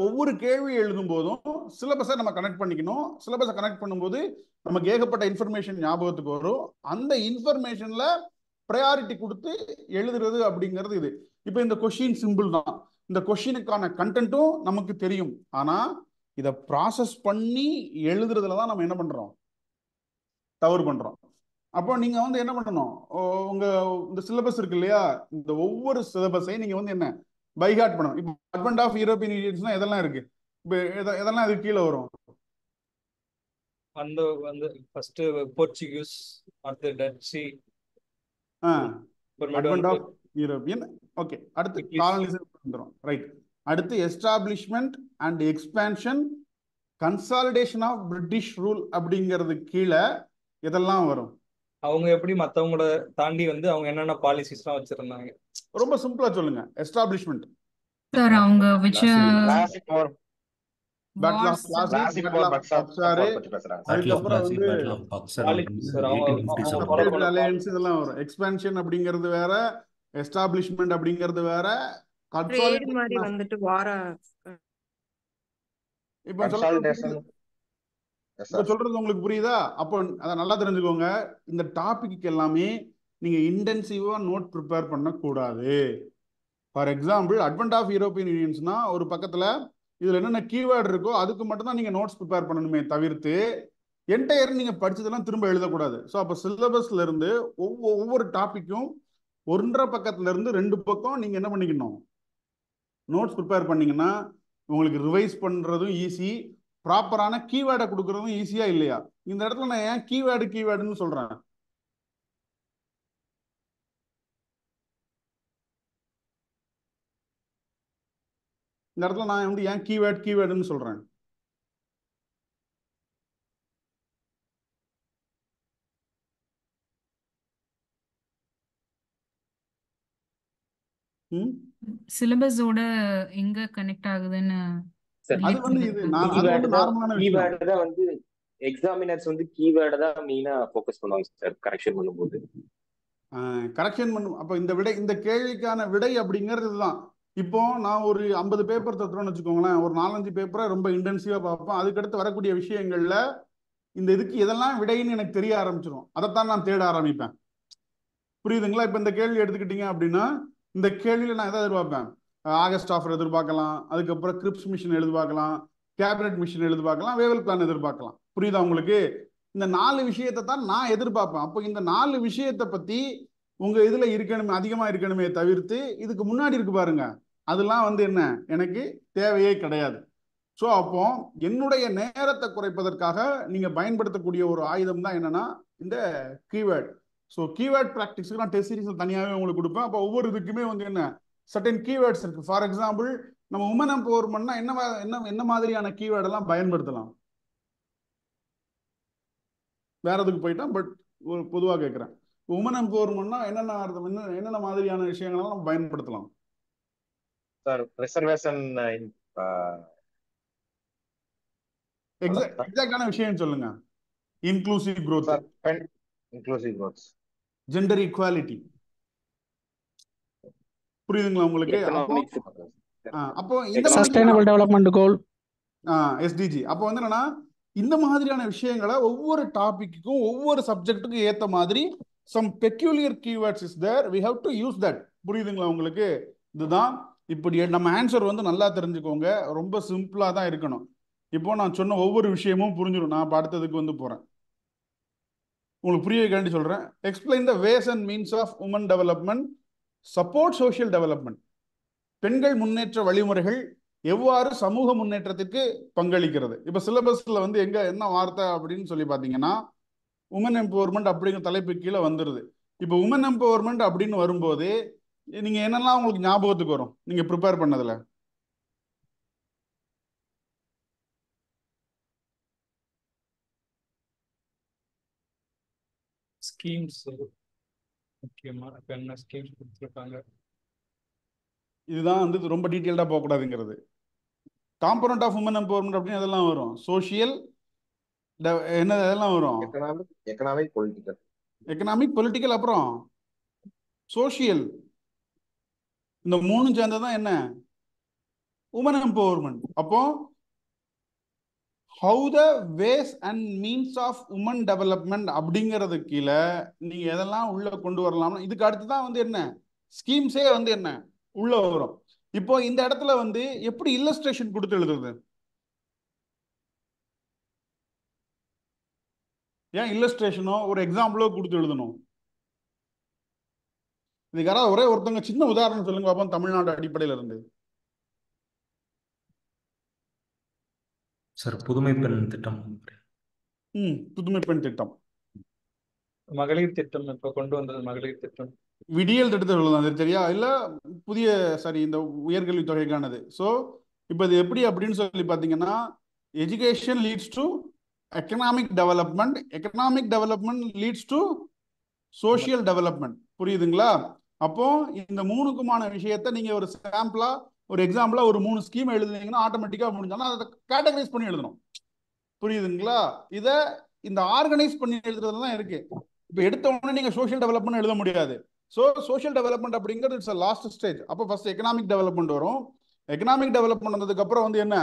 ஒவ்வொரு கேள்வி எழுதும் போதும் சிலபஸை நம்ம கனெக்ட் பண்ணிக்கணும். சிலபஸை கனெக்ட் பண்ணும்போது நமக்கு ஏகப்பட்ட இன்ஃபர்மேஷன் ஞாபகத்துக்கு வரும். அந்த இன்ஃபர்மேஷன்ல ப்ரையாரிட்டி கொடுத்து எழுதுறது அப்படிங்கிறது இது. இப்போ இந்த கொஸ்டின் சிம்பிள் தான். இந்த கொஸ்டினுக்கான கண்டென்ட்டும் நமக்கு தெரியும். ஆனா இதை ப்ராசஸ் பண்ணி எழுதுறதுல தான் நம்ம என்ன பண்றோம்? தவறு பண்றோம். அப்போ நீங்க வந்து என்ன பண்ணணும்? உங்க இந்த சிலபஸ் இருக்கு இல்லையா, இந்த ஒவ்வொரு சிலபஸையும் நீங்க வந்து என்ன பைகாட் பண்ணணும். இப்போ அட்வென்ட் ஆஃப் யூரோப்பியன் யூனியன்ஸ்னா எதெல்லாம் இருக்கு? இப்போ எதெல்லாம் அது கீழே வரும்? அந்த வந்து ஃபர்ஸ்ட் போர்ச்சுகீஸ், அடுத்து Dutch, advent of European. Okay, அடுத்து காலனிசம் வந்துரும். ரைட். அடுத்து establishment and expansion, consolidation of British rule அப்படிங்கிறது கீழே எதெல்லாம் வரும்? அவங்க எப்படி மத்தவங்கள தாண்டி வந்து அவங்க என்னென்ன பாலிசிஸ்லாம் வச்சிருந்தாங்க. ரொம்ப சிம்பிளா சொல்லுங்க. எஸ்டாப்ளிஷ்மெண்ட் சார் அவங்க which classic war battle of wars classic war Buxar பத்தி பேசுறாங்க. அதுக்கப்புறம் வந்து அவங்க அலையன்ஸ் இதெல்லாம் வரும். எக்ஸ்பான்ஷன் அப்படிங்கிறது வேற, எஸ்டாப்ளிஷ்மெண்ட் அப்படிங்கிறது வேற, ட்ரேட் மாதிரி வந்துட்டு வார இப்ப சொல்றது உங்களுக்கு புரியுதா? அப்போ அதை நல்லா தெரிஞ்சுக்கோங்க. இந்த டாபிக் எல்லாமே நீங்க இன்டென்சிவா நோட் ப்ரிப்பேர் பண்ணக்கூடாது. For example advent of European யூனியன்ஸ்னா ஒரு பக்கத்துல இதுல என்னென்ன கீவேர்டு இருக்கோ அதுக்கு மட்டும் தான் நீங்க நோட்ஸ் ப்ரிப்பேர் பண்ணணுமே தவிர்த்து என்டையர் நீங்க படிச்சதெல்லாம் திரும்ப எழுதக்கூடாது. ஸோ அப்போ சிலபஸ்ல இருந்து ஒவ்வொரு டாபிக்கும் 1.5 பக்கத்துல இருந்து 2 பக்கம் நீங்க என்ன பண்ணிக்கணும்? நோட்ஸ் ப்ரிப்பேர் பண்ணீங்கன்னா உங்களுக்கு ரிவைஸ் பண்றதும் ஈஸி, ப்ராப்பரான கீவேர்டை கொடுக்கறதும் ஈஸியா இல்லையா? இந்த இடத்துல நான் ஏன் கீவேர்டுன்னு சொல்றேன்? இந்த இடத்துல நான் வந்து ஏன் கீவேர்டுன்னு சொல்றேன்? சிலபஸோட எங்க கனெக்ட் ஆகுதுன்னு அது வந்து இது நார்மலான விஷயம். தான் வந்து எக்ஸாமினர்ஸ் வந்து கீவேர்டை தான் மெயினா ஃபோக்கஸ் பண்ணுவாங்க சார் கரெக்ஷன் பண்ணும்போது. கரெக்ஷன் பண்ணும். அப்போ இந்த கேள்விக்கான விடை அப்படிங்கிறது இதுதான். இப்போ நான் ஒரு 50 பேப்பர் தத்துறோம்னு வச்சுக்கோங்களேன். ஒரு 4-5 பேப்பரை ரொம்ப இன்டென்சிவா பார்ப்பேன். அதுக்கடுத்து வரக்கூடிய விஷயங்கள்ல இந்த இதுக்கு இதெல்லாம் விடைன்னு எனக்கு தெரிய ஆரம்பிச்சிடும். அதைத்தான் நான் தேட ஆரம்பிப்பேன். புரியுதுங்களா? இப்போ இந்த கேள்வி எடுத்துக்கிட்டீங்க அப்படின்னா இந்த கேள்வியில நான் எதை எதிர்பார்ப்பேன்? ஆகஸ்ட் ஆஃபர் எதிர்பார்க்கலாம், அதுக்கப்புறம் கிரிப்ஸ் மிஷன் எதிர்பார்க்கலாம், கேபினட் மிஷன் எதிர்பார்க்கலாம், வேவல் பிளான் எதிர்பார்க்கலாம். புரியுதா உங்களுக்கு? இந்த 4 விஷயத்தை தான் நான் எதிர்பார்ப்பேன். அப்போ இந்த 4 விஷயத்தை பத்தி உங்க இதுல இருக்கணுமே, அதிகமா இருக்கணுமே தவிர்த்து இதுக்கு முன்னாடி இருக்கு பாருங்க, அதெல்லாம் வந்து என்ன எனக்கு தேவையே கிடையாது. ஸோ அப்போ என்னுடைய நேரத்தை குறைப்பதற்காக நீங்க பயன்படுத்தக்கூடிய ஒரு ஆயுதம் தான் என்னன்னா இந்த கீவேர்ட். ஸோ கீவேர்ட் ப்ராக்டிஸ்க்கு நான் டெஸ்ட் சீரிஸ்ல தனியாகவே உங்களுக்கு கொடுப்பேன். அப்போ ஒவ்வொரு இதுக்குமே வந்து என்ன சர்டன் கீவேர்ட்ஸ் இருக்கு. ஃபார் எக்ஸாம்பிள் நம்ம உமன் எம்பவர்மெண்ட்னா என்ன மாதிரியான கீவேர்ட் எல்லாம் பயன்படுத்தலாம்? வேற எதுக்கு போயிட்டா, பட் ஒரு பொதுவாக கேட்குறேன். உமன் எம்பவர்மெண்ட்னா என்னென்ன மாதிரியான விஷயங்கள்லாம் நம்ம பயன்படுத்தலாம்? சார் ரிசர்வேஷன் எக்ஸாக்டான விஷயம் சொல்லுங்க. Inclusive growth, inclusive growth, gender equality. புரியுதுங்களா உங்களுக்கு? அப்போ இந்த சஸ்டைனபிள் டெவலப்மெண்ட் கோல், எஸ்டிஜி. அப்போ வந்து என்னன்னா இந்த மாதிரியான விஷயங்களை ஒவ்வொரு டாபிக்குக்கும் ஒவ்வொரு சப்ஜெக்ட்டுக்கும் ஏற்ற மாதிரி some peculiar keywords is there, we have to use that. புரியுதுங்களா உங்களுக்கு? இதுதான் இப்படி நம்ம ஆன்சர் வந்து நல்லா தெரிஞ்சுக்கோங்க, ரொம்ப சிம்பிளா தான் இருக்கணும். இப்போ நான் சொன்ன ஒவ்வொரு விஷயமும் புரிஞ்சிடும். நான் இப்போ அடுத்ததுக்கு வந்து போறேன், உங்களுக்கு புரிய வைக்காண்டி சொல்றேன். Explain the ways and means of woman development support social development. பெண்கள் முன்னேற்ற வழிமுறைகள் எவ்வாறு சமூக முன்னேற்றத்திற்கு பங்களிக்கிறது. இப்ப சிலபஸ்ல வந்து எங்க என்ன வார்த்தை அப்படின்னு சொல்லி பாத்தீங்கன்னா உமன் எம்பவர்மெண்ட் அப்படிங்கிற தலைப்பு கீழே வந்துருது. இப்போ உமன் எம்பவர்மெண்ட் அப்படின்னு வரும்போது நீங்க என்னெல்லாம் உங்களுக்கு ஞாபகத்துக்கு வரும் நீங்க ப்ரிப்பேர் பண்ணதுல? ஸ்கீம்ஸ் முக்கியமா இப்ப என்ன ஸ்கீம்ஸ் கொடுத்துருக்காங்க, இதுதான் வந்து ரொம்ப டீட்டெயில்டா போகக்கூடாதுங்கிறது. காம்பனண்ட் ஆஃப் உமன் எம்பவர்மெண்ட் அப்படின்னு அதெல்லாம் வரும். சோஷியல் என்ன அதெல்லாம் வரும், எக்கனாமிக் பொலிட்டிக்கல், எக்கனாமிக் பொலிட்டிக்கல், அப்புறம் சோஷியல். இந்த மூணும் சேர்ந்ததான் என்ன உமன் எம்பவர்மெண்ட். அப்போ how the ways and means of woman development அப்படிங்கிறது கீழே நீங்க எதெல்லாம் உள்ள கொண்டு வரலாம்னு இதுக்கு அடுத்து தான் வந்து என்ன ஸ்கீம்ஸே வந்து என்ன உள்ள வரும். இப்போ இந்த இடத்துல வந்து எப்படி இல்லஸ்ட்ரேஷன் கொடுத்து எழுதுறது? ஏன் இல்லஸ்ட்ரேஷனோ ஒரு எக்ஸாம்பிளோ கொடுத்து எழுதணும்? இதுக்கு யாராவது ஒரே ஒருத்தவங்க சின்ன உதாரணம் சொல்லுங்க பாப்போம், தமிழ்நாடு அடிப்படையில இருந்து. சார் புதுமை பெண் திட்டம். புதுமை பெண் திட்டம், மகளிர் திட்டம் இப்ப கொண்டு வந்தது மகளிர் திட்டம், விடியல் திட்டத்தை சொல்லலாம். அது சரியா? இல்ல புதிய இந்த உயர்கல்வி தொகைக்கானது. ஸோ இப்போ இது எப்படி அப்படின்னு சொல்லி பார்த்தீங்கன்னா education leads to economic development, economic development leads to social development. புரியுதுங்களா? அப்போ இந்த மூணுக்குமான விஷயத்த நீங்க ஒரு சாம்பிளா ஒரு எக்ஸாம்பிளா ஒரு 3 ஸ்கீம் எழுதுனீங்கன்னா ஆட்டோமேட்டிக்கா முடிஞ்சாலும் அதை கேட்டகரைஸ் பண்ணி எழுதணும். புரியுதுங்களா? இதை இந்த ஆர்கனைஸ் பண்ணி எழுதுறது தான் இருக்கு. இப்போ எடுத்த உடனே நீங்க சோஷியல் டெவலப்மெண்ட் எழுத முடியாது. ஸோ சோஷியல் டெவலப்மெண்ட் அப்படிங்கிறது இட்ஸ் லாஸ்ட் ஸ்டேஜ். அப்போ ஃபர்ஸ்ட் எக்கனாமிக் டெவலப்மெண்ட் வரும். எக்கனாமிக் டெவலப்மெண்ட் வந்ததுக்கு அப்புறம் வந்து என்ன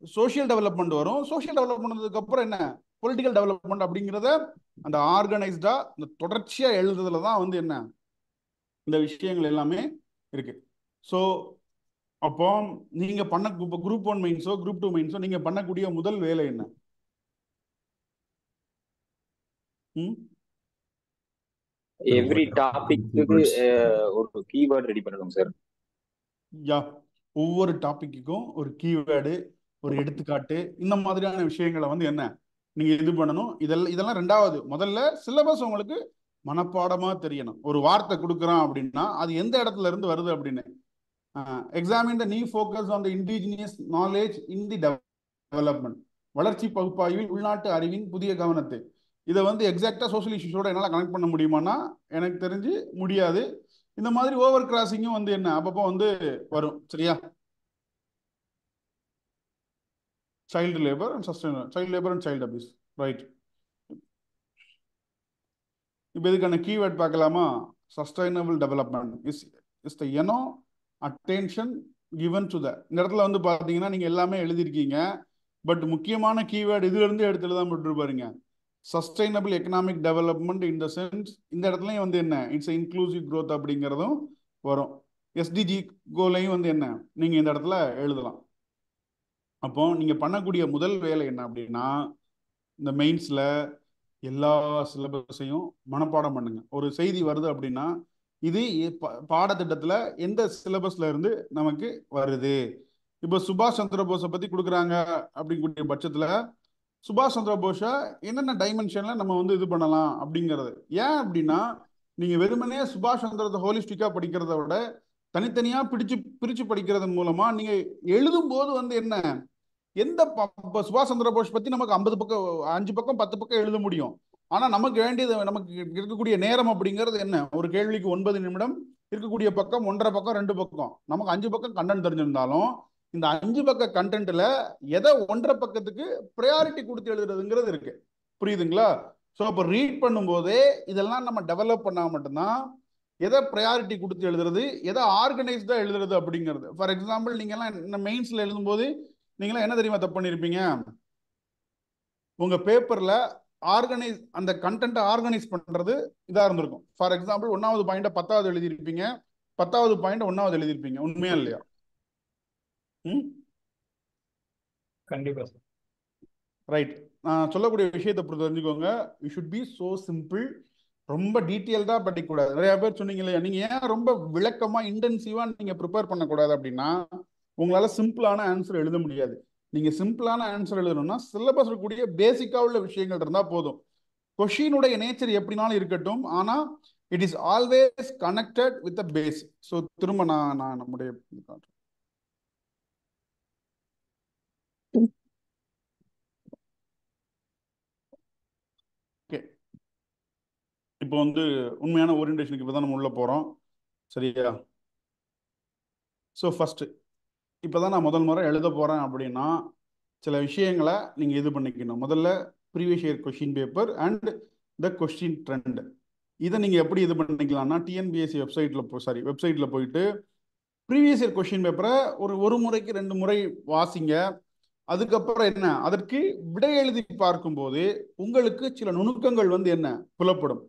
சோஷியல் டெவலப்மெண்ட் வரும். சோஷியல் டெவலப்மெண்ட் வந்ததுக்கு அப்புறம் என்ன பொலிட்டிக்கல் டெவலப்மெண்ட் அப்படிங்கிறத அந்த ஆர்கனைஸ்டா இந்த தொடர்ச்சியா எழுதுறதுல தான் வந்து என்ன இந்த விஷயங்கள் எல்லாமே இருக்கு. ஸோ அப்போ நீங்க பண்ண குரூப் 1 மெயின்ஸோ குரூப் 2 மெயின்ஸோ நீங்க பண்ணக்கூடிய முதல் வேலை என்ன? எவ்ரி டாபிக்கு ஒரு கீவேர்ட் ரெடி பண்ணணும் சார். யா, ஒவ்வொரு டாபிக்குக்கும் ஒரு கீவேர்டு, ஒரு எடுத்துக்காட்டு, இந்த மாதிரியான விஷயங்களை வந்து என்ன நீங்க இது பண்ணணும். இதெல்லாம் ரெண்டாவது. முதல்ல சிலபஸ் உங்களுக்கு மனப்பாடமா தெரியணும். ஒரு வார்த்தை கொடுக்குறான் அப்படின்னா அது எந்த இடத்துல இருந்து வருது அப்படின்னு. எக்ஸாமின் த நீ focus on the indigenous knowledge in the development. வளர்ச்சி பகுப்பாய்வில் உள்நாட்டு அறிவின் புதிய கவனத்தை. இதை வந்து எக்ஸாக்டா சோஷியல் இஷ்யூஸோட என்னால் கனெக்ட் பண்ண முடியுமானா எனக்கு தெரிஞ்சு முடியாது. இந்த மாதிரி ஓவர் கிராசிங்கும் வந்து என்ன அப்பப்போ வந்து வரும். சரியா? Child labour and sustainable, child labour and child abuse, right. இப்போ இதுக்கான கீவேர்ட் பார்க்கலாமா? Sustainable development is the attention given to the. இந்த இடத்துல வந்து பார்த்தீங்கன்னா நீங்க எல்லாமே எழுதியிருக்கீங்க, பட் முக்கியமான கீவேர்டு இதுல இருந்து எடுத்து எழுதாம விட்டு பாருங்க. Sustainable economic development in the sense இந்த இடத்துலயும் வந்து என்ன இட்ஸ் இன்க்ளூசிவ் க்ரோத் அப்படிங்கிறதும் வரும். எஸ்டிஜி கோலையும் வந்து என்ன நீங்க இந்த இடத்துல எழுதலாம். அப்போ நீங்க பண்ணக்கூடிய முதல் வேலை என்ன அப்படின்னா இந்த மெயின்ஸ்ல எல்லா சிலபஸையும் மனப்பாடம் பண்ணுங்க. ஒரு செய்தி வருது அப்படின்னா இது பாடத்திட்டத்துல எந்த சிலபஸ்ல இருந்து நமக்கு வருது. இப்போ சுபாஷ் சந்திர போஸை பத்தி கொடுக்குறாங்க அப்படிங்கக்கூடிய பட்சத்துல சுபாஷ் சந்திர போஸை என்னென்ன டைமென்ஷன்ல நம்ம வந்து இது பண்ணலாம் அப்படிங்கிறது. ஏன் அப்படின்னா நீங்க வெறுமனே சுபாஷ் சந்திரத்தை ஹோலிஸ்டிக்கா படிக்கிறத விட தனித்தனியா பிரிச்சு படிக்கிறதன் மூலமா நீங்க எழுதும் போது வந்து என்ன எந்த சுபாஷ் சந்திர போஸ் பத்தி நமக்கு 50 பக்கம் 5 பக்கம் 10 பக்கம் எழுத முடியும். ஆனா நமக்கு வேண்டியது நமக்கு இருக்கக்கூடிய நேரம் அப்படிங்கிறது என்ன ஒரு கேள்விக்கு 9 நிமிடம், இருக்கக்கூடிய பக்கம் 1.5 பக்கம் 2 பக்கம். நமக்கு 5 பக்கம் கண்டென்ட் தெரிஞ்சிருந்தாலும் இந்த 5 பக்க கண்டென்ட்ல எதை 1.5 பக்கத்துக்கு ப்ரையாரிட்டி கொடுத்து எழுதுறதுங்கிறது இருக்கு. புரியுதுங்களா? ஸோ அப்போ ரீட் பண்ணும்போதே இதெல்லாம் நம்ம டெவலப் பண்ணா மட்டும்தான் எதை ப்ரையாரிட்டி கொடுத்து எழுதுறது, எதை ஆர்கனைஸ்டா எழுதுறது அப்படிங்கிறது. ஃபார் எக்ஸாம்பிள் நீங்க எல்லாம் மெயின்ஸ்ல எழுதும்போது நீங்களாம் என்ன தெரியுமா தப்பு பண்ணிருப்பீங்க? உங்கள் பேப்பரில் அந்த கண்டென்ட்டை ஆர்கனைஸ் பண்ணுறது இதாக இருந்திருக்கும். ஃபார் எக்ஸாம்பிள் 1வது பாயிண்ட்டை 10வது எழுதியிருப்பீங்க, 10வது பாயிண்ட் 1வது எழுதியிருப்பீங்க. உண்மையா இல்லையா? கண்டிப்பா சார். ரைட். நான் சொல்லக்கூடிய விஷயத்தை பொறுத்து தெரிஞ்சுக்கோங்க. You should be so simple. ரொம்ப டீட்டெயில்டாக படிக்கக்கூடாது. நிறைய பேர் சொன்னீங்க இல்லையா, நீங்கள் ஏன் ரொம்ப விளக்கமாக இன்டென்சிவாக நீங்கள் ப்ரிப்பேர் பண்ணக்கூடாது அப்படின்னா, உங்களால் சிம்பிளான ஆன்சர் எழுத முடியாது. நீங்கள் சிம்பிளான ஆன்சர் எழுதணும்னா சிலபஸ் இருக்கக்கூடிய பேசிக்காக உள்ள விஷயங்கள் இருந்தால் போதும். கொஷினுடைய நேச்சர் எப்படினாலும் இருக்கட்டும், ஆனால் it is always connected with the base. So திரும்ப நான் நம்முடைய ஓகே, இப்போ வந்து உண்மையான ஓரியன்டேஷனுக்கு இப்போ தான் நம்ம உள்ளே போகிறோம். சரியா? ஸோ ஃபஸ்ட்டு இப்போ தான் நான் முதல் முறை எழுத போகிறேன் அப்படின்னா சில விஷயங்களை நீங்கள் இது பண்ணிக்கணும். முதல்ல previous year question paper and the question trend. இதை நீங்கள் எப்படி இது பண்ணிக்கலாம்னா, டிஎன்பிஎஸ்சி வெப்சைட்டில் போயிட்டு ப்ரீவியஸ் இயர் கொஷின் பேப்பரை ஒரு முறைக்கு 2 முறை வாசிங்க. அதுக்கப்புறம் என்ன, அதற்கு விடை எழுதி பார்க்கும்போது உங்களுக்கு சில நுணுக்கங்கள் வந்து என்ன புலப்படும்.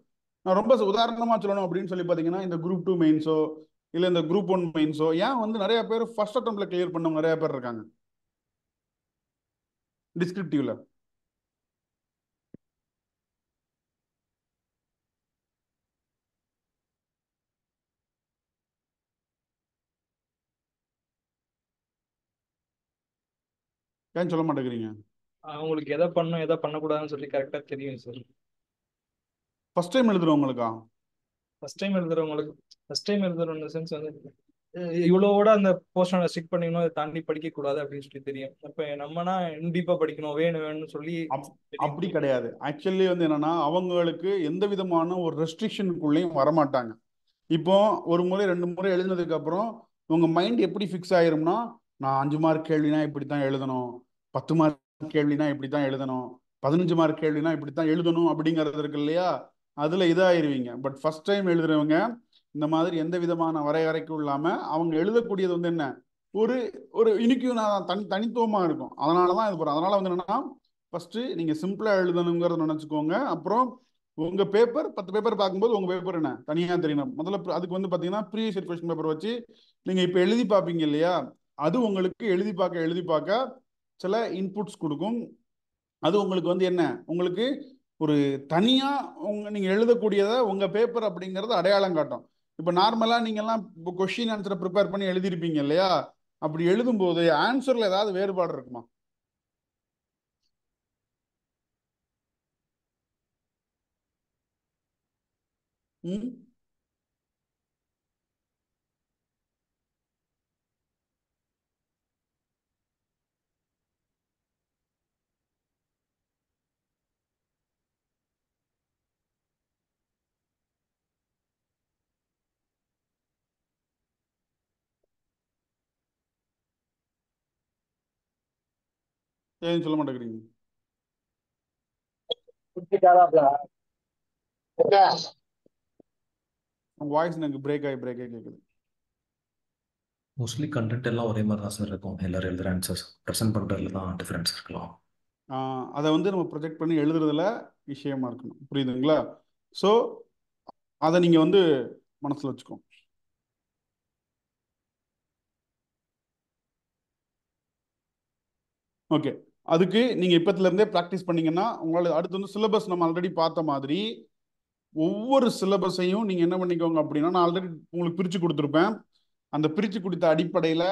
நான் ரொம்ப உதாரணமாக சொல்லணும் அப்படின்னு சொல்லி பார்த்தீங்கன்னா, இந்த குரூப் 2 மெயின்ஸோ இல்லை இந்த குரூப் 1 மெயின்ஸோ ஏன் வந்து நிறைய பேர் ஃபர்ஸ்ட் அட்டம்ப்ட்ல கிளியர் பண்ணவங்க நிறைய பேர் இருக்காங்க டிஸ்கிரிப்டிவ்ல. ஏன் சொல்ல மாட்டேங்கிறீங்க? அவங்களுக்கு எதை பண்ணணும் எதை பண்ணக்கூடாதுன்னு சொல்லி கரெக்டாக தெரியும் சார். ஃபர்ஸ்ட் டைம் எழுதுறவங்களுக்கா? ஃபர்ஸ்ட் டைம் எழுதுறவங்க சென்ஸ் வந்து இவ்வளோட அந்த போர்ஷனை ஸ்டிக் பண்ணிக்கணும், அதை தாண்டி படிக்கக்கூடாது அப்படின்னு சொல்லி தெரியும். இப்போ நம்மனா டீப்பாக படிக்கணும், வேணும்னு சொல்லி அப்படி கிடையாது. ஆக்சுவலி வந்து என்னன்னா, அவங்களுக்கு எந்த விதமான ஒரு ரெஸ்ட்ரிக்ஷனுக்குள்ளேயும் வரமாட்டாங்க. இப்போ ஒரு முறை 2 முறை எழுதினதுக்கு அப்புறம் உங்க மைண்ட் எப்படி ஃபிக்ஸ் ஆயிரும்னா, நான் 5 மார்க் கேள்வினா இப்படி தான் எழுதணும், 10 மார்க் கேள்வினா இப்படி தான் எழுதணும், 15 மார்க் கேள்வினா இப்படி தான் எழுதணும் அப்படிங்கிறது இருக்கு இல்லையா, அதுல இதாயிருவீங்க. பட் ஃபர்ஸ்ட் டைம் எழுதுறவங்க இந்த மாதிரி எந்த விதமான வரையறைக்கும் இல்லாம அவங்க எழுதக்கூடியது வந்து என்ன, ஒரு ஒரு இனிக்கும் தனித்துவமா இருக்கும். அதனாலதான் இது போறோம். அதனால வந்து என்னன்னா, ஃபர்ஸ்ட் நீங்க சிம்பிளா எழுதணுங்கிறத நினைச்சுக்கோங்க. அப்புறம் உங்க பேப்பர் 10 பேப்பர் பார்க்கும்போது உங்க பேப்பர் என்ன தனியா தெரியணும். முதல்ல அதுக்கு வந்து பாத்தீங்கன்னா ப்ரீவியஸ் இயர் கொஸ்டின் பேப்பர் வச்சு நீங்க இப்ப எழுதி பார்ப்பீங்க இல்லையா, அது உங்களுக்கு எழுதி பார்க்க சில இன்புட்ஸ் கொடுக்கும். அது உங்களுக்கு வந்து என்ன, உங்களுக்கு ஒரு தனியா நீங்க எழுதக்கூடியதை உங்க பேப்பர் அப்படிங்கறது அடையாளம் காட்டும். இப்போ நார்மலா நீங்க எல்லாம் கொஸ்டின் ஆன்சரை ப்ரிப்பேர் பண்ணி எழுதிருப்பீங்க இல்லையா, அப்படி எழுதும் போது ஆன்சர்ல ஏதாவது வேறுபாடு இருக்குமா? ஏன்னு சொல்ல மாட்டேங்கிறீங்க? வாய்ஸ் எனக்கு பிரேக் ஆகி கேட்குது. மோஸ்ட்லி கண்டென்ட் எல்லாம் ஒரே மாதிரி தான் சார் இருக்கும். எல்லாரும் எழுதுகிற ஆன்சர்ஸ் ப்ரெசென்ட் பண்ணுறதுல தான் டிஃப்ரென்ஸ் இருக்கலாம். அதை வந்து நம்ம ப்ரொஜெக்ட் பண்ணி எழுதுறதுல விஷயமா இருக்கணும். புரியுதுங்களா? ஸோ அதை நீங்கள் வந்து மனசில் வச்சுக்கோங்க. ஓகே, அதுக்கு நீங்கள் இப்போத்துலேருந்தே ப்ராக்டிஸ் பண்ணிங்கன்னா உங்களால் அடுத்து வந்து சிலபஸ் நம்ம ஆல்ரெடி பார்த்த மாதிரி ஒவ்வொரு சிலபஸையும் நீங்கள் என்ன பண்ணிக்கோங்க அப்படின்னா, நான் ஆல்ரெடி உங்களுக்கு பிரித்து கொடுத்துருப்பேன். அந்த பிரித்து கொடுத்த அடிப்படையில்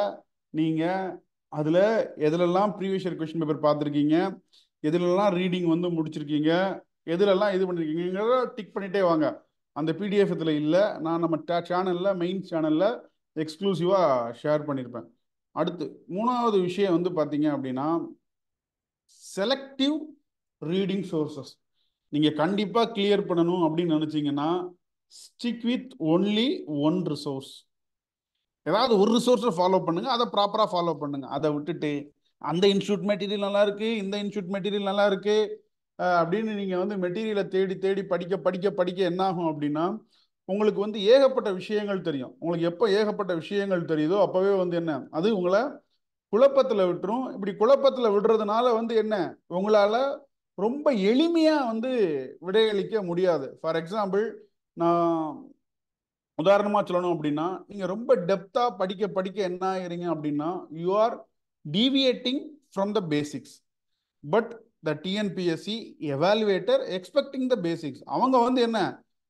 நீங்கள் அதில் எதுலெல்லாம் ப்ரீவியஸ் இயர் கொஸ்டின் பேப்பர் பார்த்துருக்கீங்க, எதுலெல்லாம் ரீடிங் வந்து முடிச்சிருக்கீங்க, எதுலெல்லாம் இது பண்ணியிருக்கீங்கிறத டிக் பண்ணிகிட்டே வாங்க. அந்த பிடிஎஃப் இதில் இல்லை, நான் நம்ம சேனலில் மெயின் சேனலில் எக்ஸ்க்ளூசிவாக ஷேர் பண்ணியிருப்பேன். அடுத்து 3வது விஷயம் வந்து பார்த்தீங்க அப்படின்னா, செலக்டிவ் ரீடிங் சோர்சஸ். நீங்கள் கண்டிப்பாக கிளியர் பண்ணணும் அப்படின்னு நினச்சிங்கன்னா stick with only one resource. ஏதாவது ஒரு ரிசோர்ஸை ஃபாலோ பண்ணுங்க, அதை ப்ராப்பராக ஃபாலோ பண்ணுங்க. அதை விட்டுட்டு அந்த இன்ஸ்டியூட் மெட்டீரியல் நல்லா இருக்கு, இந்த இன்ஸ்டியூட் மெட்டீரியல் நல்லா இருக்கு அப்படின்னு நீங்கள் வந்து மெட்டீரியலை தேடி படிக்க என்ன ஆகும் அப்படின்னா, உங்களுக்கு வந்து ஏகப்பட்ட விஷயங்கள் தெரியும். உங்களுக்கு எப்போ ஏகப்பட்ட விஷயங்கள் தெரியுதோ அப்போவே வந்து என்ன, அது உங்களை குழப்பத்தில் விட்டுரும். இப்படி குழப்பத்தில் விடுறதுனால வந்து என்ன, உங்களால் ரொம்ப எளிமையாக வந்து விடையளிக்க முடியாது. ஃபார் எக்ஸாம்பிள், நான் உதாரணமாக சொல்லணும் அப்படின்னா, நீங்கள் ரொம்ப டெப்த்தாக படிக்க படிக்க என்ன ஆகிறீங்க அப்படின்னா, you are deviating from the basics. But the TNPSC evaluator expecting the basics. அவங்க வந்து என்ன,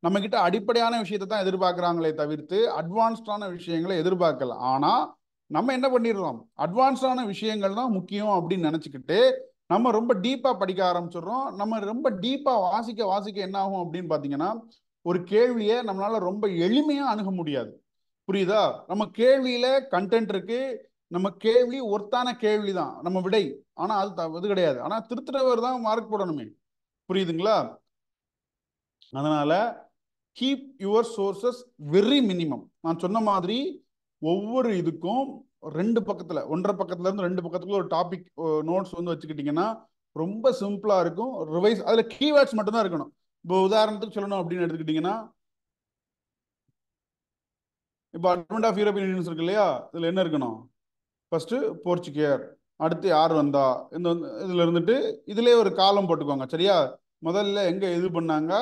நம்ம கிட்ட அடிப்படையான விஷயத்தை தான் எதிர்பார்க்குறாங்களே தவிர்த்து அட்வான்ஸ்டான விஷயங்களை எதிர்பார்க்கல. ஆனால் நம்ம என்ன பண்ணிடுறோம், அட்வான்ஸ்டான விஷயங்கள் தான் முக்கியம் அப்படின்னு நினச்சிக்கிட்டு நம்ம ரொம்ப டீப்பாக படிக்க ஆரம்பிச்சிடுறோம். நம்ம ரொம்ப டீப்பாக வாசிக்க வாசிக்க என்ன ஆகும் அப்படின்னு பார்த்தீங்கன்னா, ஒரு கேள்வியை நம்மளால ரொம்ப எளிமையாக அணுக முடியாது. புரியுதா? நம்ம கேள்வியில கண்டென்ட் இருக்கு, நம்ம கேள்வி ஒர்த்தான கேள்வி தான் நம்ம விடை, ஆனால் அது இது கிடையாது. ஆனால் திருத்துறவர் தான் மார்க் போடணுமே. புரியுதுங்களா? அதனால keep your sources very minimum. நான் சொன்ன மாதிரி ஒவ்வொரு இதுக்கும் 2 பக்கத்தில் 1.5 பக்கத்துல இருந்து 2 பக்கத்துக்குள்ள ஒரு டாபிக் நோட்ஸ் வந்து வச்சுக்கிட்டிங்கன்னா ரொம்ப சிம்பிளாக இருக்கும். ரிவைஸ் அதில் கீவேர்ட்ஸ் மட்டும்தான் இருக்கணும். இப்போ உதாரணத்துக்கு சொல்லணும் அப்படின்னு எடுத்துக்கிட்டிங்கன்னா, இப்போ அட்வென்ட் ஆஃப் யூரோப்பியன் யூனியன்ஸ் இருக்கு இல்லையா, இதில் என்ன இருக்கணும், ஃபர்ஸ்ட் போர்ச்சுகேயர், அடுத்து யார் வந்தா, இந்த இதில் இருந்துட்டு இதிலே ஒரு காலம் போட்டுக்கோங்க. சரியா? முதல்ல எங்கே இது பண்ணாங்க,